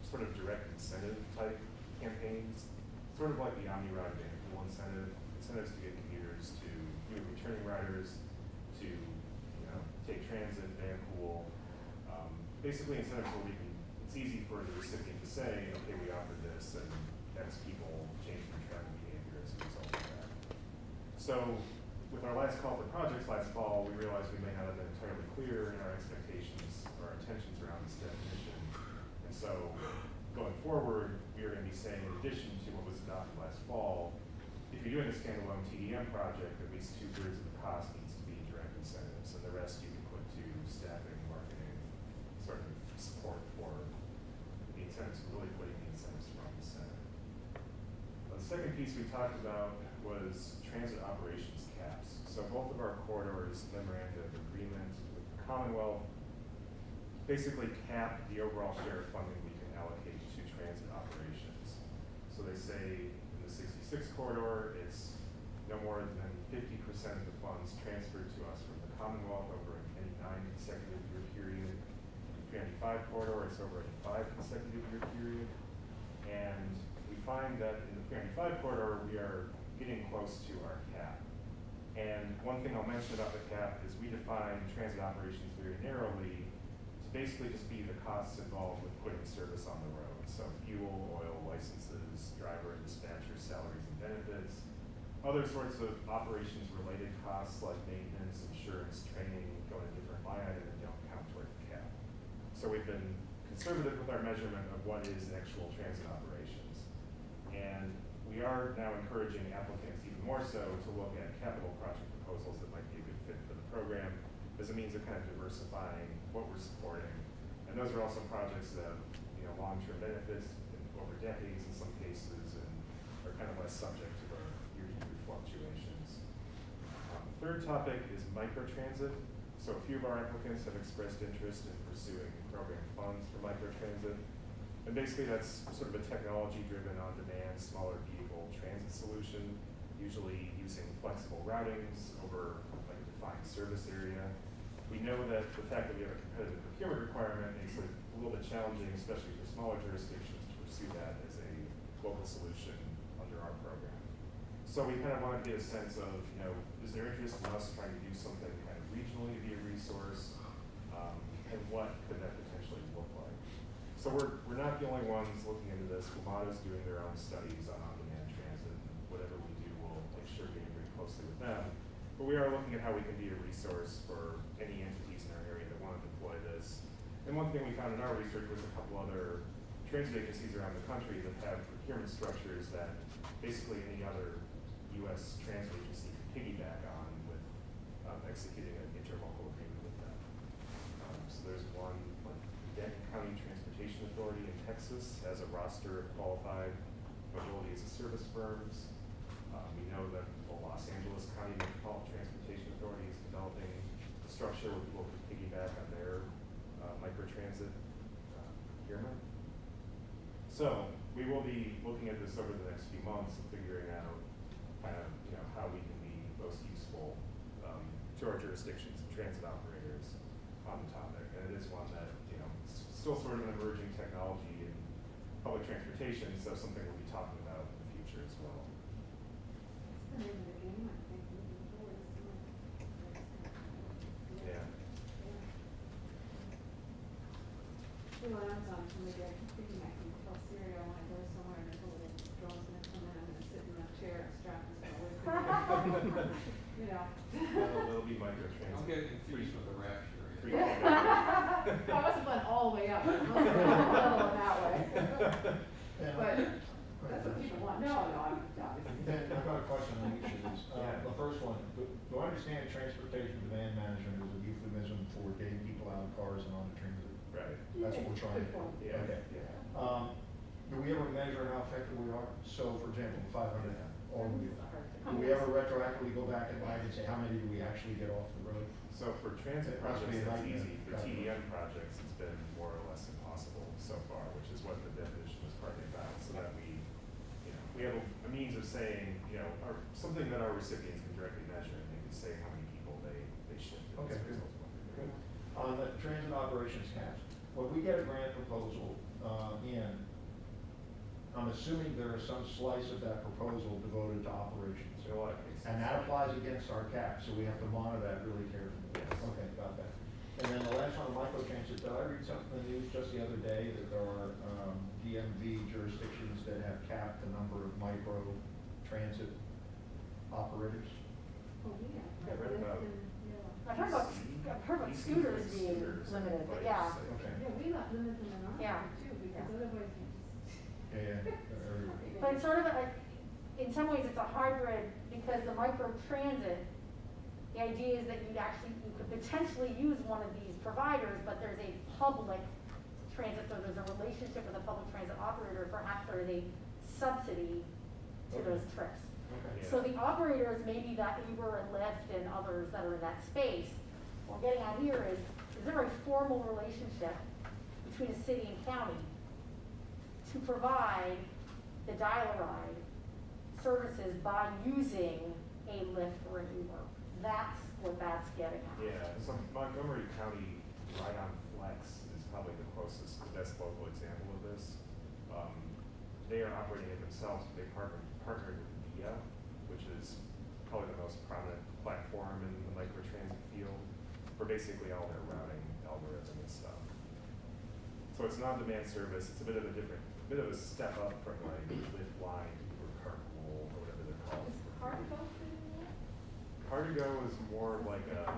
sort of direct incentive type campaigns, sort of like the OmniRide Van Pool incentive, incentives to get commuters to move returning riders to, take transit, van pool, basically incentives where it's easy for the recipient to say, okay, we offered this, and X people changed their travel behavior as a result of that. So, with our last call for projects last fall, we realized we may not have been entirely clear in our expectations or our intentions around this definition. And so, going forward, we are going to be saying, in addition to what was adopted last fall, if you're doing a standalone TDM project, at least 2/3 of the cost needs to be direct incentives, and the rest you can put to staffing, marketing, sort of support for the incentives, really putting the incentives front and center. The second piece we talked about was transit operations caps. So both of our corridors memorandum of agreement with the Commonwealth basically cap the overall share of funding we can allocate to transit operations. So they say in the 66 corridor, it's no more than 50% of the funds transferred to us from the Commonwealth over any 9 consecutive year period. In the 395 corridor, it's over a 5 consecutive year period. And we find that in the 395 corridor, we are getting close to our cap. And one thing I'll mention about the cap is we define transit operations very narrowly to basically just be the costs involved with putting service on the road. So fuel, oil, licenses, driver and dispatcher salaries and benefits, other sorts of operations related costs like maintenance, insurance, training go in a different line item and don't count toward the cap. So we've been conservative with our measurement of what is actual transit operations. And we are now encouraging applicants even more so to look at capital project proposals that might be a good fit for the program as a means of kind of diversifying what we're supporting. And those are also projects that have, long-term benefits over decades in some cases and are kind of less subject to the year-to-year fluctuations. The third topic is microtransit. So a few of our applicants have expressed interest in pursuing program funds for microtransit. And basically that's sort of a technology-driven, on-demand, smaller vehicle transit solution, usually using flexible routings over like a defined service area. We know that the fact that we have a competitive procurement requirement makes it a little bit challenging, especially for smaller jurisdictions, to pursue that as a local solution under our program. So we kind of want to get a sense of, is there interest in us trying to do something kind of regionally to be a resource, and what could that potentially look like? So we're not the only ones looking into this. WMATA's doing their own studies on on-demand transit. Whatever we do, we'll make sure we're very closely with them. But we are looking at how we can be a resource for any entities in our area that want to deploy this. And one thing we found in our research was a couple other transit agencies around the country that have procurement structures that basically any other U.S. transit agency can piggyback on with executing an interlocal agreement with them. So there's one, like Denton County Transportation Authority in Texas has a roster of qualified mobility as a service firms. We know that the Los Angeles County Metropolitan Transportation Authority is developing a structure where people can piggyback on their microtransit procurement. So we will be looking at this over the next few months and figuring out kind of how we can be most useful to our jurisdictions and transit operators on the topic. And it is one that is still sort of an emerging technology in public transportation, so something we'll be talking about in the future as well. That's the name of the game, I think, moving forward. Yeah. When I was on, when we get thinking I can tell Siri I want to go somewhere and there's a little drone's gonna come in, I'm gonna sit in a chair strapped and go away from me. It'll be microtransit. I'm getting confused with the rapture. Free I wasn't going all the way up, I was a little that way. But that's what people want. No, I'm obviously. Dan, I've got a question on each of these. Yeah. The first one, do I understand transportation demand management is a euphemism for getting people out of cars and onto transit? Right. That's what we're trying to Good do. point. Yeah. Okay. Yeah. Do we ever measure how effective we are? So, for example, 500 automobiles. Do we Yes. ever retroactively go back and and say how many do we actually get off the road? So for transit It must projects, be a that's nightmare. easy. For TDM projects, it's been more or less impossible so far, which is what the definition was partly about, so that we have a means of saying, or something that our recipients can directly measure, and they can say how many people they shift as Okay, a good. result of what they're doing. On the transit operations caps, when we get a grant proposal in, I'm assuming there is some slice of that proposal devoted to operations. So what makes And sense. that applies against our cap, so we have to monitor that really carefully. Yes. Okay, got that. And then the last one, microtransit, did I read something in the news just the other day that there are DMV jurisdictions that have capped the number of micro transit operators? Oh, yeah. I read about- I've heard about scooters being limited, but yeah. Okay. Yeah, we got limited in our Yeah. too, because Yeah. otherwise you just. Yeah. But it's sort of a, in some ways, it's a hybrid, because the micro transit, the idea is that you could potentially use one of these providers, but there's a public transit, so there's a relationship with a public transit operator, perhaps there's a subsidy to Okay. those trips. Okay. So the operators, maybe that Uber and Lyft and others that are in that space, what we're getting at here is there a formal relationship between a city and county to provide the dial-a-ride services by using a Lyft or an Uber? That's what that's getting at. Yeah, so Montgomery County Ride on Flex is probably the closest, the best local example of this. They are operating it themselves, but they partnered with VIA, which is probably the most prominent platform in the microtransit field for basically all their routing algorithm and stuff. So it's non-demand service. It's a bit of a step up from like Lyft Line or Carpool or whatever they're called. Is Cargo fitting in that? Cargo is more like a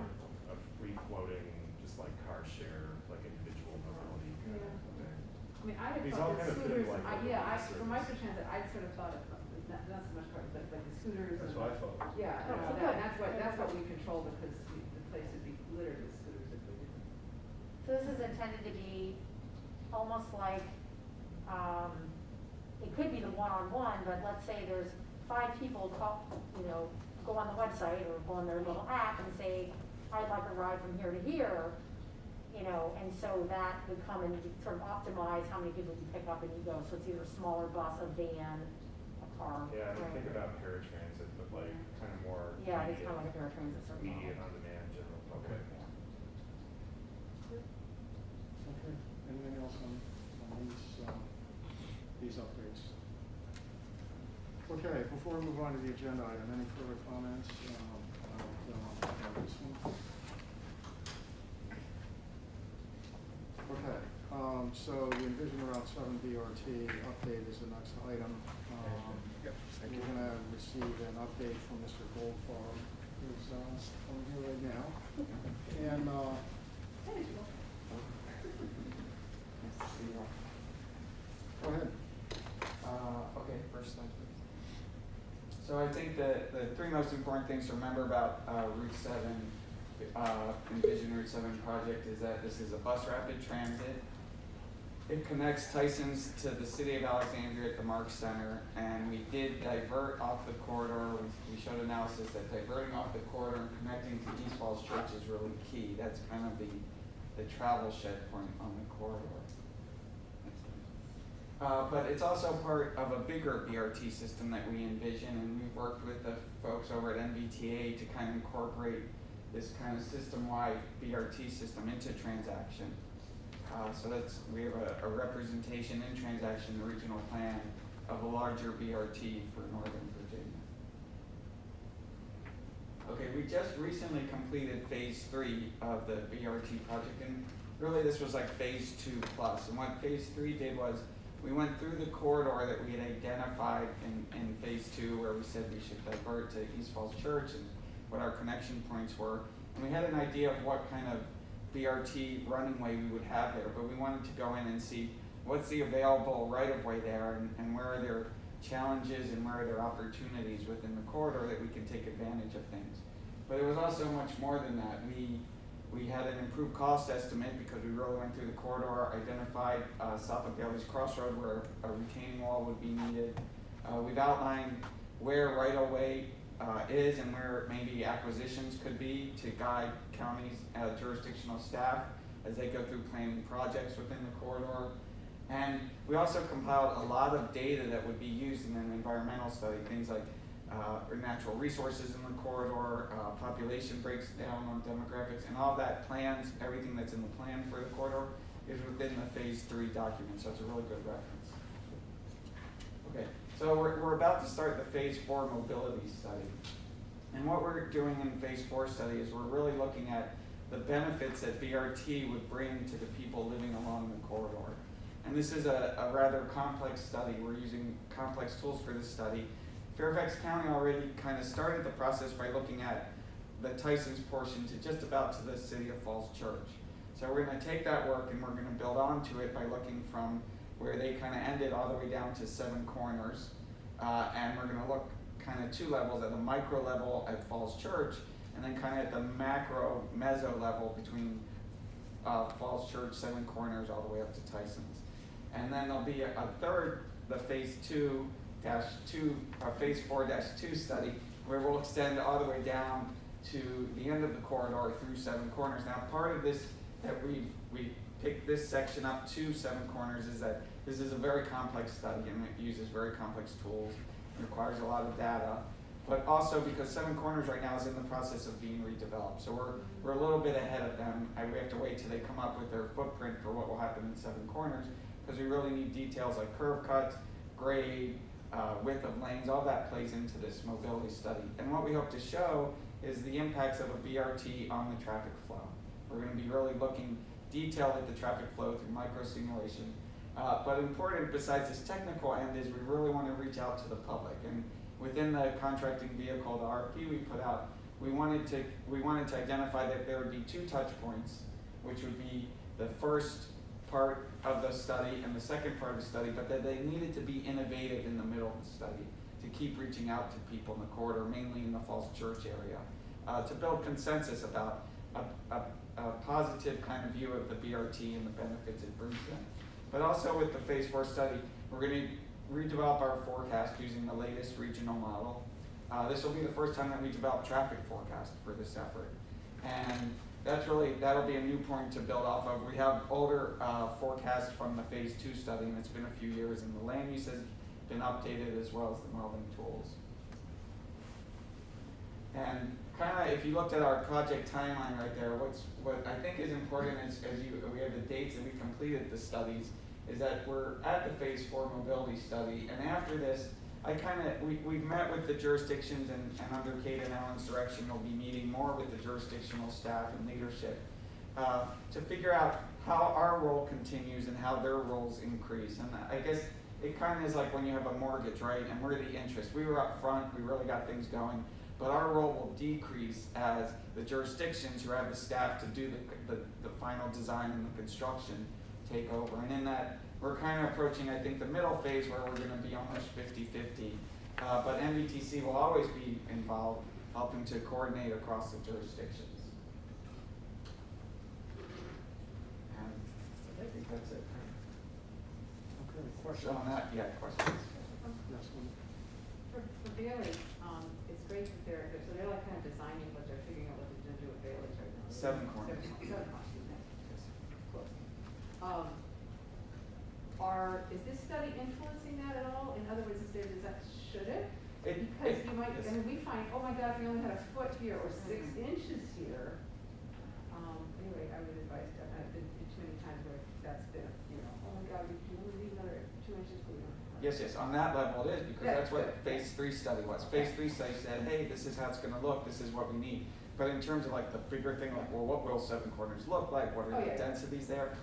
free floating, just like car share, like individual mobility kind of thing. I mean, I'd have These all thought kind the of fit scooters, like a yeah, mobility for service. microtransit, I'd sort of thought of, not so much car, but like the scooters. That's and- what I thought. Yeah, Oh, no, good. that's what we control, because the place would be littered with scooters if we didn't. So this is intended to be almost like, it could be the one-on-one, but let's say there's 5 people go on the website or go on their little app and say, I'd like a ride from here to here, and so that would come and sort of optimize how many people you pick up and you go. So it's either a smaller bus, a van, a car. Yeah, I mean, right? think about paratransit, but like kind of more. Yeah, it's immediate- kind of like a paratransit sort of model. Immediate on-demand general public. Okay, anything else on these updates? Okay, before we move on to the agenda item, any further comments on this one? Okay, so the Envision Route 7 BRT update is the next item. Yep, thank you. We're gonna receive an update from Mr. Goldfarb, who's coming here right now. And, go ahead. Okay, first slide, please. So I think that the 3 most important things to remember about Route 7, Envision Route 7 project is that this is a bus rapid transit. It connects Tyson's to the city of Alexandria at the Marks Center, and we did divert off the corridor. We showed analysis that diverting off the corridor and connecting to East Falls Church is really key. That's kind of the travel shed point on the corridor. But it's also part of a bigger BRT system that we envision, and we've worked with the folks over at NVTA to kind of incorporate this kind of system-wide BRT system into transaction. So we have a representation in transaction, the regional plan, of a larger BRT for Northern Virginia. Okay, we just recently completed phase 3 of the BRT project, and really this was like phase 2 plus. And what phase 3 did was we went through the corridor that we had identified in phase 2, where we said we should divert to East Falls Church and what our connection points were. And we had an idea of what kind of BRT running way we would have there, but we wanted to go in and see what's the available right-of-way there, and where are there challenges and where are there opportunities within the corridor that we can take advantage of things. But it was also much more than that. We had an improved cost estimate because we really went through the corridor, identified south of Bailey's Crossroad where a retaining wall would be needed. We've outlined where right-of-way is and where maybe acquisitions could be to guide counties' jurisdictional staff as they go through planning projects within the corridor. And we also compiled a lot of data that would be used in an environmental study, things like natural resources in the corridor, population breaks down on demographics, and all that plans, everything that's in the plan for the corridor is within the phase 3 document, so it's a really good reference. Okay, so we're about to start the phase 4 mobility study. And what we're doing in phase 4 study is we're really looking at the benefits that BRT would bring to the people living along the corridor. And this is a rather complex study. We're using complex tools for this study. Fairfax County already kind of started the process by looking at the Tyson's portion to just about to the city of Falls Church. So we're going to take that work and we're going to build onto it by looking from where they kind of ended all the way down to 7 corners. And we're going to look kind of 2 levels, at the micro level at Falls Church, and then kind of at the macro meso level between Falls Church, 7 corners, all the way up to Tyson's. And then there'll be a third, the phase 4-2 study, where we'll extend all the way down to the end of the corridor through 7 corners. Now, part of this that we've picked this section up to 7 corners is that this is a very complex study and it uses very complex tools. It requires a lot of data, but also because 7 corners right now is in the process of being redeveloped. So we're a little bit ahead of them. We have to wait till they come up with their footprint for what will happen in 7 corners, because we really need details like curve cuts, grade, width of lanes, all that plays into this mobility study. And what we hope to show is the impacts of a BRT on the traffic flow. We're going to be really looking detailed at the traffic flow through micro simulation. But important, besides this technical end, is we really want to reach out to the public. And within the contracting vehicle, the RFP we put out, we wanted to identify that there would be 2 touch points, which would be the first part of the study and the second part of the study, but that they needed to be innovative in the middle of the study to keep reaching out to people in the corridor, mainly in the Falls Church area, to build consensus about a positive kind of view of the BRT and the benefits it brings them. But also with the phase 4 study, we're going to redevelop our forecast using the latest regional model. This will be the first time that we develop traffic forecast for this effort. And that'll be a new point to build off of. We have older forecasts from the phase 2 study, and it's been a few years, and the land use has been updated as well as the modeling tools. And kind of, if you looked at our project timeline right there, what I think is important is, we have the dates that we completed the studies, is that we're at the phase 4 mobility study, and after this, we've met with the jurisdictions, and under Kate and Alan's direction, we'll be meeting more with the jurisdictional staff and leadership to figure out how our role continues and how their roles increase. And I guess it kind of is like when you have a mortgage, right? And we're the interest. We were up front, we really got things going, but our role will decrease as the jurisdictions who have the staff to do the final design and the construction take over. And in that, we're kind of approaching, I think, the middle phase where we're going to be almost 50-50. But NVTC will always be involved, helping to coordinate across the jurisdictions. And I think that's it. Okay, question So on that, yeah, questions? Yes, one. For Bailey, it's great that so they're like kind of designing what they're figuring out what they're going to do with Bailey's right now. 7 corners. 7 corners, Yes. close. Is this study influencing that at all? In other words, should it? Because you might, yes. I mean, we find, oh my God, we only had a foot here or 6 inches here. Anyway, I would advise, I've been too many times where that's been, oh my God, we can only leave another 2 inches for you. Yes, on that level it is, because Yeah, that's what good. phase 3 study was. Phase 3 study said, hey, this is how it's going to look, this is what we need. But in terms of like the bigger thing, like, well, what will 7 corners look like? What are the densities there?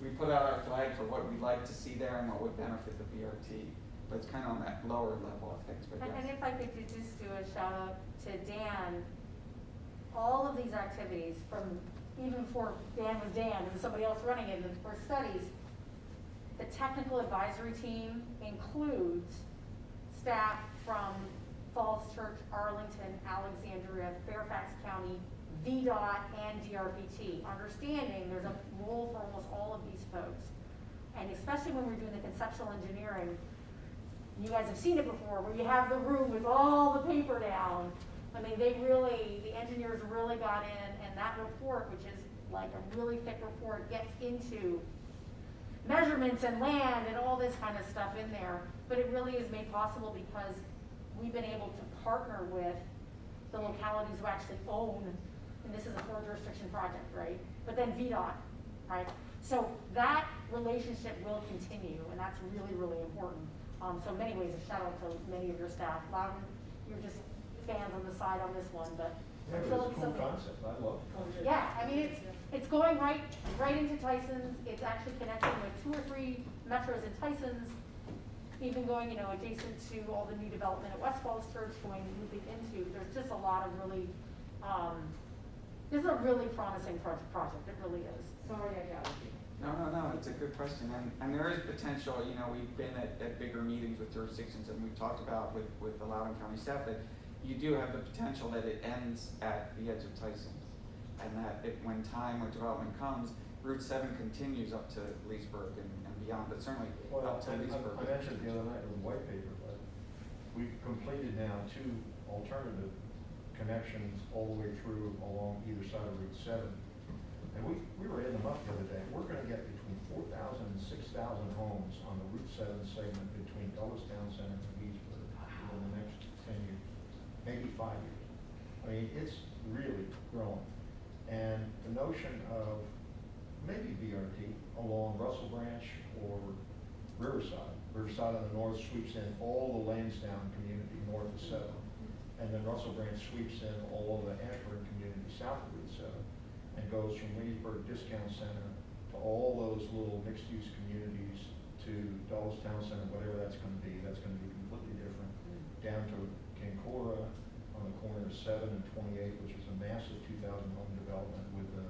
We put out our flag for what we'd like to see there and what would benefit the BRT. But it's kind of on that lower level of things, but yes. And if I could just do a shout out to Dan, all of these activities even before Dan was Dan and somebody else running it for studies, the technical advisory team includes staff from Falls Church, Arlington, Alexandria, Fairfax County, VDOT, and DRPT, understanding there's a role for almost all of these folks. And especially when we're doing the conceptual engineering, you guys have seen it before, where you have the room with all the paper down. I mean, the engineers really got in, and that report, which is like a really thick report, gets into measurements and land and all this kind of stuff in there. But it really is made possible because we've been able to partner with the localities who actually own, and this is a 4 jurisdiction project, right? But then VDOT, right? So that relationship will continue, and that's really, really important. So in many ways, a shout out to many of your staff. Loudon, you're just fans on the side on this one, but. Yeah, but it's a cool concept, I love it. Yeah, I mean, it's going right into Tyson's, it's actually connecting with 2 or 3 metros in Tyson's, even going, you know, adjacent to all the new development at West Falls Church, looping into, there's just a lot of really, this is a really promising project, it really is. Sorry I got you. No, it's a good question, and there is potential, you know, we've been at bigger meetings with jurisdictions, and we've talked about with the Loudoun County staff that you do have the potential that it ends at the edge of Tyson, and that when development comes, Route 7 continues up to Leesburg and beyond, but certainly Well, up to Leesburg. I mentioned the other night in the white paper, but we've completed now 2 alternative connections all the way through along either side of Route 7. And we were adding them up the other day. We're gonna get between 4,000 and 6,000 homes on the Route 7 segment between Dulles Town Center and Leesburg in the next 10 years, maybe 5 years. I mean, it's really growing. And the notion of maybe BRT along Russell Branch or Riverside. Riverside on the north sweeps in all the Lansdowne community north of 7. And then Russell Branch sweeps in all of the Ashburn community south of Route 7. And goes from Leesburg Discount Center to all those little mixed-use communities to Dulles Town Center, whatever that's gonna be completely different. Down to Kincora on the corner of 7 and 28, which is a massive 2,000 home development with the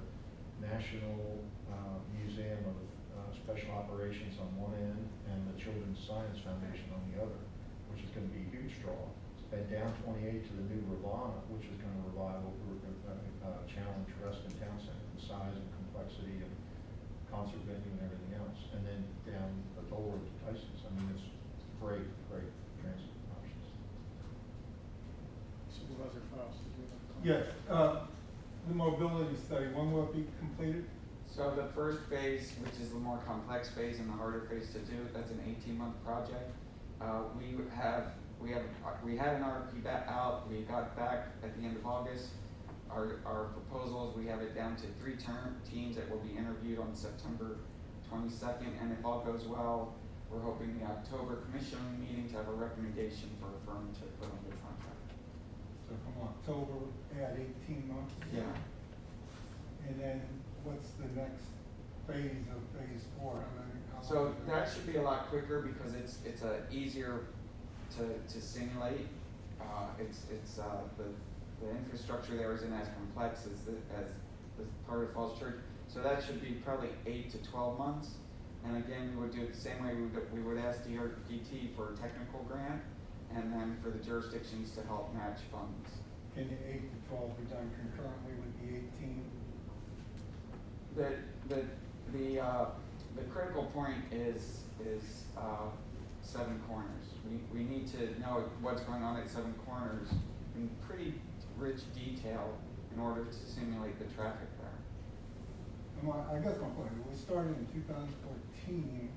National Museum of Special Operations on one end and the Children's Science Foundation on the other, which is gonna be a huge draw. And down 28 to the new Ravana, which is gonna challenge Reston Town Center, the size and complexity of concert venue and everything else. And then down the toll road to Tyson's. I mean, it's great transit options. Supervisor Faust, did you have a comment? Yes, the mobility study, when will it be completed? So the first phase, which is the more complex phase and the harder phase to do, that's an 18-month project. We had an RFP out, we got back at the end of August. Our proposals, we have it down to 3 teams that will be interviewed on September 22nd, and if all goes well, we're hoping the October commissioning meeting to have a recommendation for a firm to put on the contract. So from October, add 18 months? Yeah. And then what's the next phase of phase 4? So that should be a lot quicker because it's easier to simulate. The infrastructure there isn't as complex as the part of Falls Church. So that should be probably 8 to 12 months. And again, we would do it the same way we would ask DRDT for a technical grant and then for the jurisdictions to help match funds. Can the 8 to 12 be done concurrently with the 18? The critical point is 7 Corners. We need to know what's going on at 7 Corners in pretty rich detail in order to simulate the traffic there. I guess my point, we started in 2014.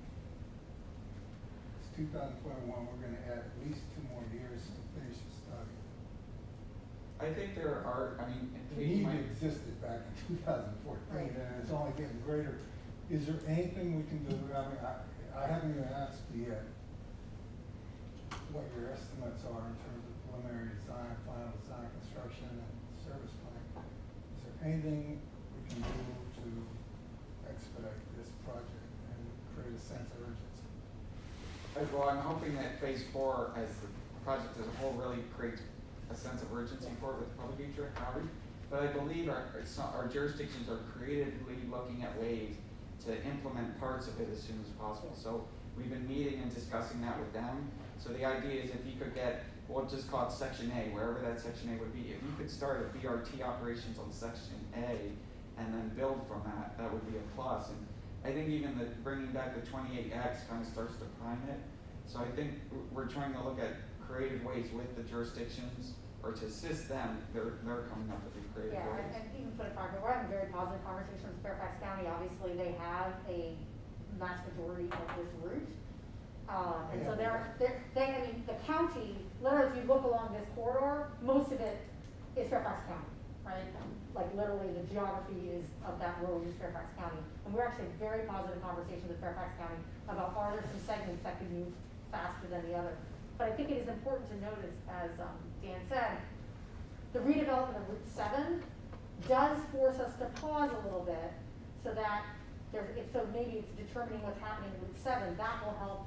It's 2021, we're gonna add at least 2 more years to finish the study. I think there are, I mean, The need existed back in 2014, and it's only getting greater. Is there anything we can do? I mean, I haven't even asked you yet what your estimates are in terms of preliminary design, final design, construction, and service plan. Is there anything we can do to expedite this project and create a sense of urgency? Well, I'm hoping that phase 4, as the project as a whole, really creates a sense of urgency for it with the public outreach. But I believe our jurisdictions are creatively looking at ways to implement parts of it as soon as possible. So we've been meeting and discussing that with them. So the idea is if you could get, we'll just call it Section A, wherever that Section A would be. If you could start a BRT operations on Section A and then build from that, that would be a plus. And I think even bringing back the 28X kind of starts to prime it. So I think we're trying to look at creative ways with the jurisdictions or to assist them. They're coming up with creative ways. And even put it farther, we're having very positive conversations with Fairfax County. Obviously, they have a mass majority of this route. And so I mean, the county, literally if you look along this corridor, most of it is Fairfax County, right? Like literally the geography is, of that road is Fairfax County. And we're actually in very positive conversation with Fairfax County about are there some segments that could move faster than the other. But I think it is important to notice, as Dan said, the redevelopment of Route 7 does force us to pause a little bit so that so maybe it's determining what's happening in Route 7, that will help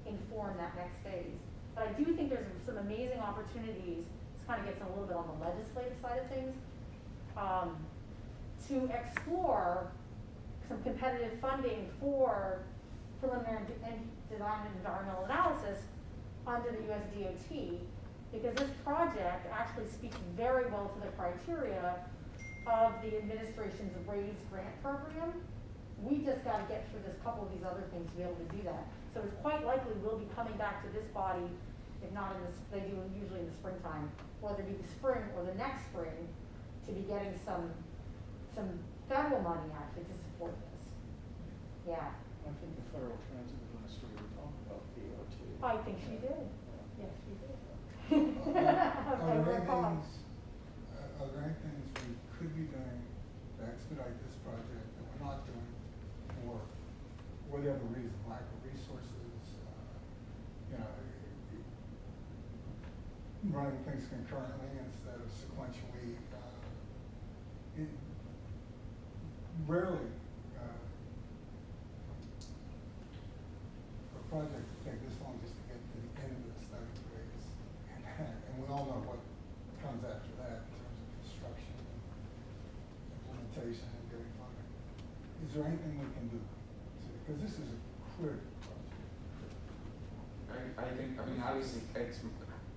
inform that next phase. But I do think there's some amazing opportunities, this kind of gets a little bit on the legislative side of things, to explore some competitive funding for preliminary design and environmental analysis under the US DOT, because this project actually speaks very well to the criteria of the administration's RAISE grant program. We just gotta get through this couple of these other things to be able to do that. So it's quite likely we'll be coming back to this body, if not in this, they do it usually in the springtime, whether it be the spring or the next spring, to be getting some federal money actually to support this. Yeah, I think the Federal Transit Administrator talked about DOT. I think she did. Yes, she did. Are Okay, there we're any calling. things, are there any things we could be doing to expedite this project that we're not doing for whatever reason, lack of resources, running things concurrently instead of sequentially? It rarely, a project can take this long just to get to the end of the study phase. And we all know what comes after that in terms of construction, implementation, and getting funding. Is there anything we can do? Because this is a critical project. I mean, obviously,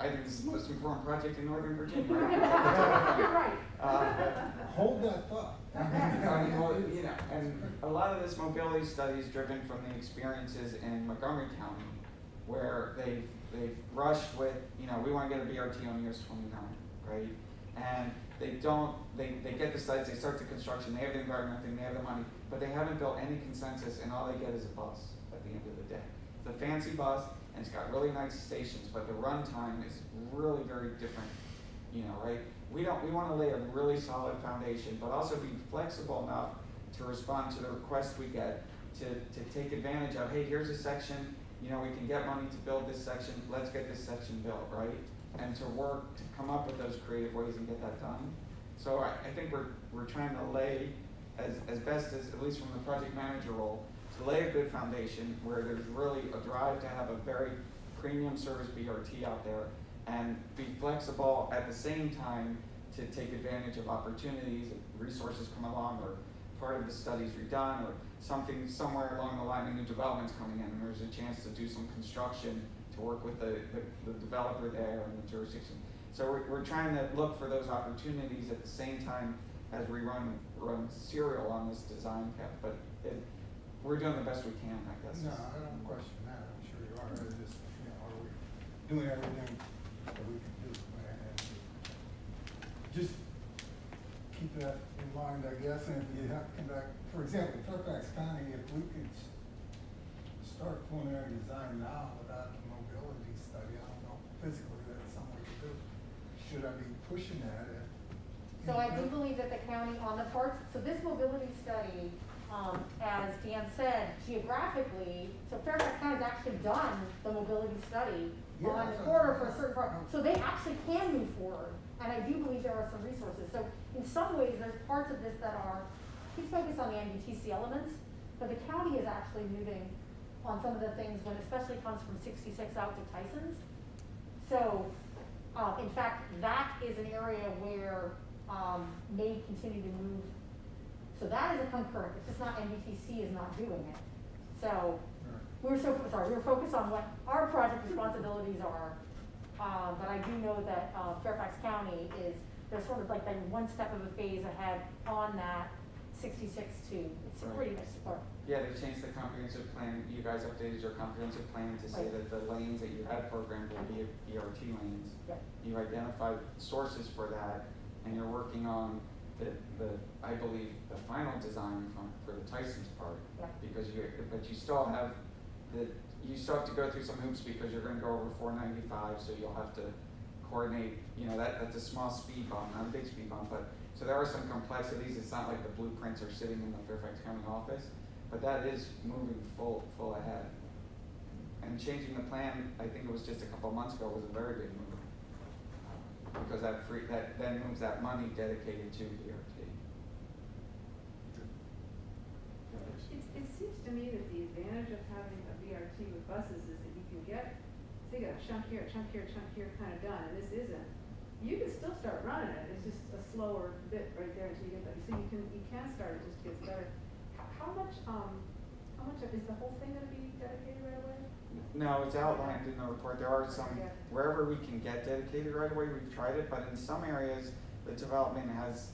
I think this is the most important project in Northern Virginia. You're right. Hold that thought. I mean, well, and a lot of this mobility study is driven from the experiences in Montgomery County, where they've rushed with, we want to get a BRT on US 29, right? And they get the studies, they start the construction, they have the environment thing, they have the money, but they haven't built any consensus, and all they get is a bus at the end of the day. It's a fancy bus, and it's got really nice stations, but the run time is really very different, right? We want to lay a really solid foundation, but also be flexible enough to respond to the requests we get, to take advantage of, hey, here's a section, we can get money to build this section, let's get this section built, right? And to work to come up with those creative ways and get that done. So I think we're trying to lay, as best as, at least from the project manager role, to lay a good foundation where there's really a drive to have a very premium service BRT out there, and be flexible at the same time to take advantage of opportunities, if resources come along, or part of the study's redone, or something somewhere along the line, a new development's coming in, and there's a chance to do some construction to work with the developer there and the jurisdiction. So we're trying to look for those opportunities at the same time as we run serial on this design path, but we're doing the best we can, I guess. No, I don't question that, I'm sure you are. It's just, are we doing everything that we can do? And just keep that in mind, I guess, and if you have to come back, for example, Fairfax County, if we could start preliminary design now without the mobility study, I don't know, physically, that's something we could do. Should I be pushing that? So I do believe that the county on the parts, so this mobility study, as Dan said, geographically, so Fairfax County's actually done the mobility study on the corridor for a certain part. So they actually can move forward, and I do believe there are some resources. So in some ways, there's parts of this that are, he's focused on the NVTC elements, but the county is actually moving on some of the things when especially comes from 66 out to Tyson's. So, in fact, that is an area where may continue to move. So that is a concurrent, it's just not NVTC is not doing it. So we're focused on what our project responsibilities are. But I do know that Fairfax County they're sort of like one step of a phase ahead on that 66 too. It's pretty much support. Yeah, they changed the comprehensive plan. You guys updated your comprehensive plan to say that the lanes that you had programmed will be BRT lanes. Yeah. You identified sources for that, and you're working on I believe, the final design for the Tyson's part. Yeah. Because but you still have to go through some hoops because you're going to go over 495, so you'll have to coordinate, you know, that's a small speed bump, not a big speed bump, but, so there are some complexities. It's not like the blueprints are sitting in the Fairfax County office, but that is moving full ahead. And changing the plan, I think it was just a couple months ago, was a very big move. Because that then moves that money dedicated to BRT. It seems to me that the advantage of having a BRT with buses is that you can get, say, a chunk here, chunk here, chunk here kind of done, and this isn't. You can still start running it, it's just a slower bit right there until you get that, so you can start, it just gets better. How much of, is the whole thing gonna be dedicated right away? No, it's outlined in the report. There are some, wherever we can get dedicated right away, we've tried it, but in some areas, the development has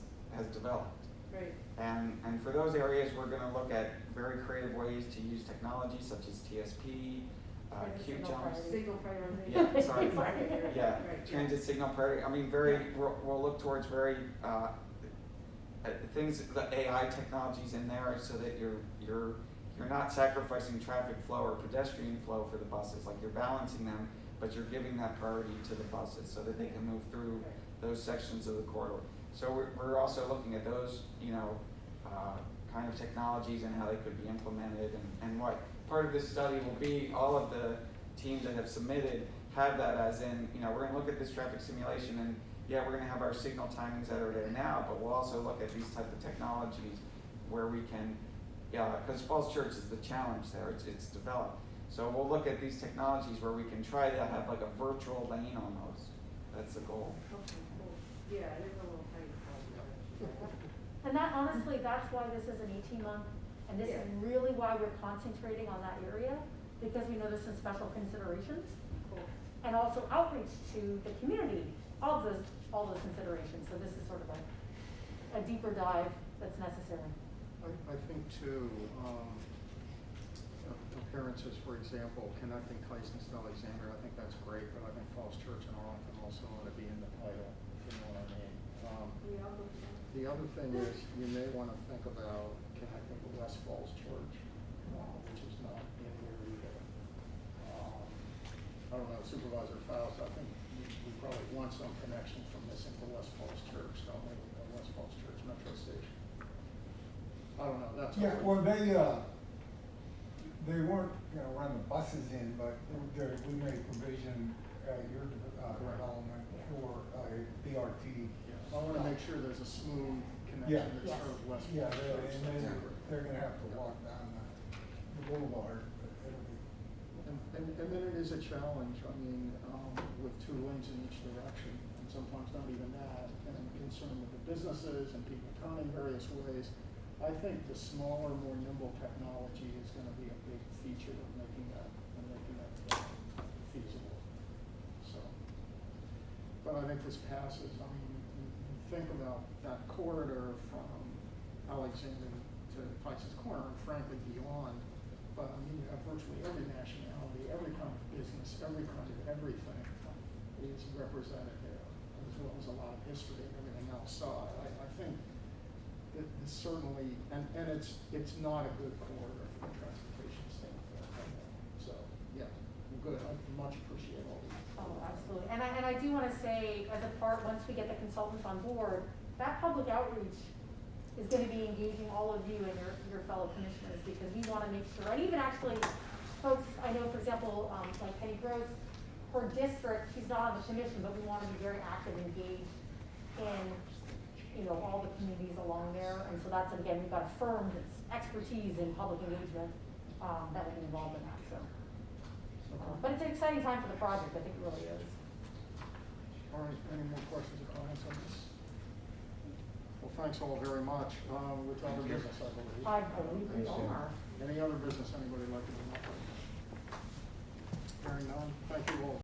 developed. Right. And for those areas, we're gonna look at very creative ways to use technology such as TSP, cube jumps. Signal prioritization. Yeah, sorry. Yeah, Right. transit signal priority. I mean, we'll look towards very, things, the AI technologies in there so that you're not sacrificing traffic flow or pedestrian flow for the buses, like you're balancing them, but you're giving that priority to the buses so that they can move through those sections of the corridor. So we're also looking at those, you know, kind of technologies and how they could be implemented and what part of this study will be. All of the teams that have submitted have that as in, you know, we're gonna look at this traffic simulation and yeah, we're gonna have our signal timings that are there now, but we'll also look at these type of technologies where we can, because Falls Church is the challenge there, it's developed. So we'll look at these technologies where we can try to have like a virtual lane almost. That's the goal. Okay, cool. Yeah, it is a little tight. And that, honestly, that's why this is an 18-month, and this is really why we're concentrating on that area, because we know there's some special considerations. Cool. And also outreach to the community, all those considerations. So this is sort of a deeper dive that's necessary. I think too, appearances, for example, connecting Tysons to Alexandria, I think that's great, but I think Falls Church and Arlington also ought to be in the title, if you know what I mean. The other thing is, you may want to think about connecting to West Falls Church, which is not in here either. I don't know, Supervisor Faust, I think we probably want some connection from this into West Falls Church, don't we? West Falls Church Metro Station. I don't know, that's. Yeah, well, they weren't gonna run the buses in, but we made provision at your development for a BRT. I wanna make sure there's a smooth Yeah. connection that Yes. serves West Yeah, Falls Church. and then they're gonna have to walk down the boulevard, but it'll be. And then it is a challenge, I mean, with 2 lanes in each direction, and sometimes not even that, and I'm concerned with the businesses and people turning various ways. I think the smaller, more nimble technology is gonna be a big feature of making that feasible, so. But I think this passes, I mean, you think about that corridor from Alexandria to Tysons Corner, and frankly beyond, but I mean, you have virtually every nationality, every kind of business, every kind of everything is represented there, as well as a lot of history and everything else. So I think that this certainly, and it's not a good corridor from a transportation standpoint. So, yeah, good, I much appreciate all these. Oh, absolutely. And I do want to say, as a part, once we get the consultants on board, that public outreach is going to be engaging all of you and your fellow commissioners, because we want to make sure, and even actually, folks, I know, for example, like Penny Gross, her district, she's not on the commission, but we want to be very active and engaged in, you know, all the communities along there. And so that's, again, we've got a firm that's expertise in public engagement that will be involved in that, so. But it's an exciting time for the project, I think it really is. All right, any more questions or comments on this? Well, thanks all very much. With other business, I believe. I believe we are. Any other business anybody would like to bring up?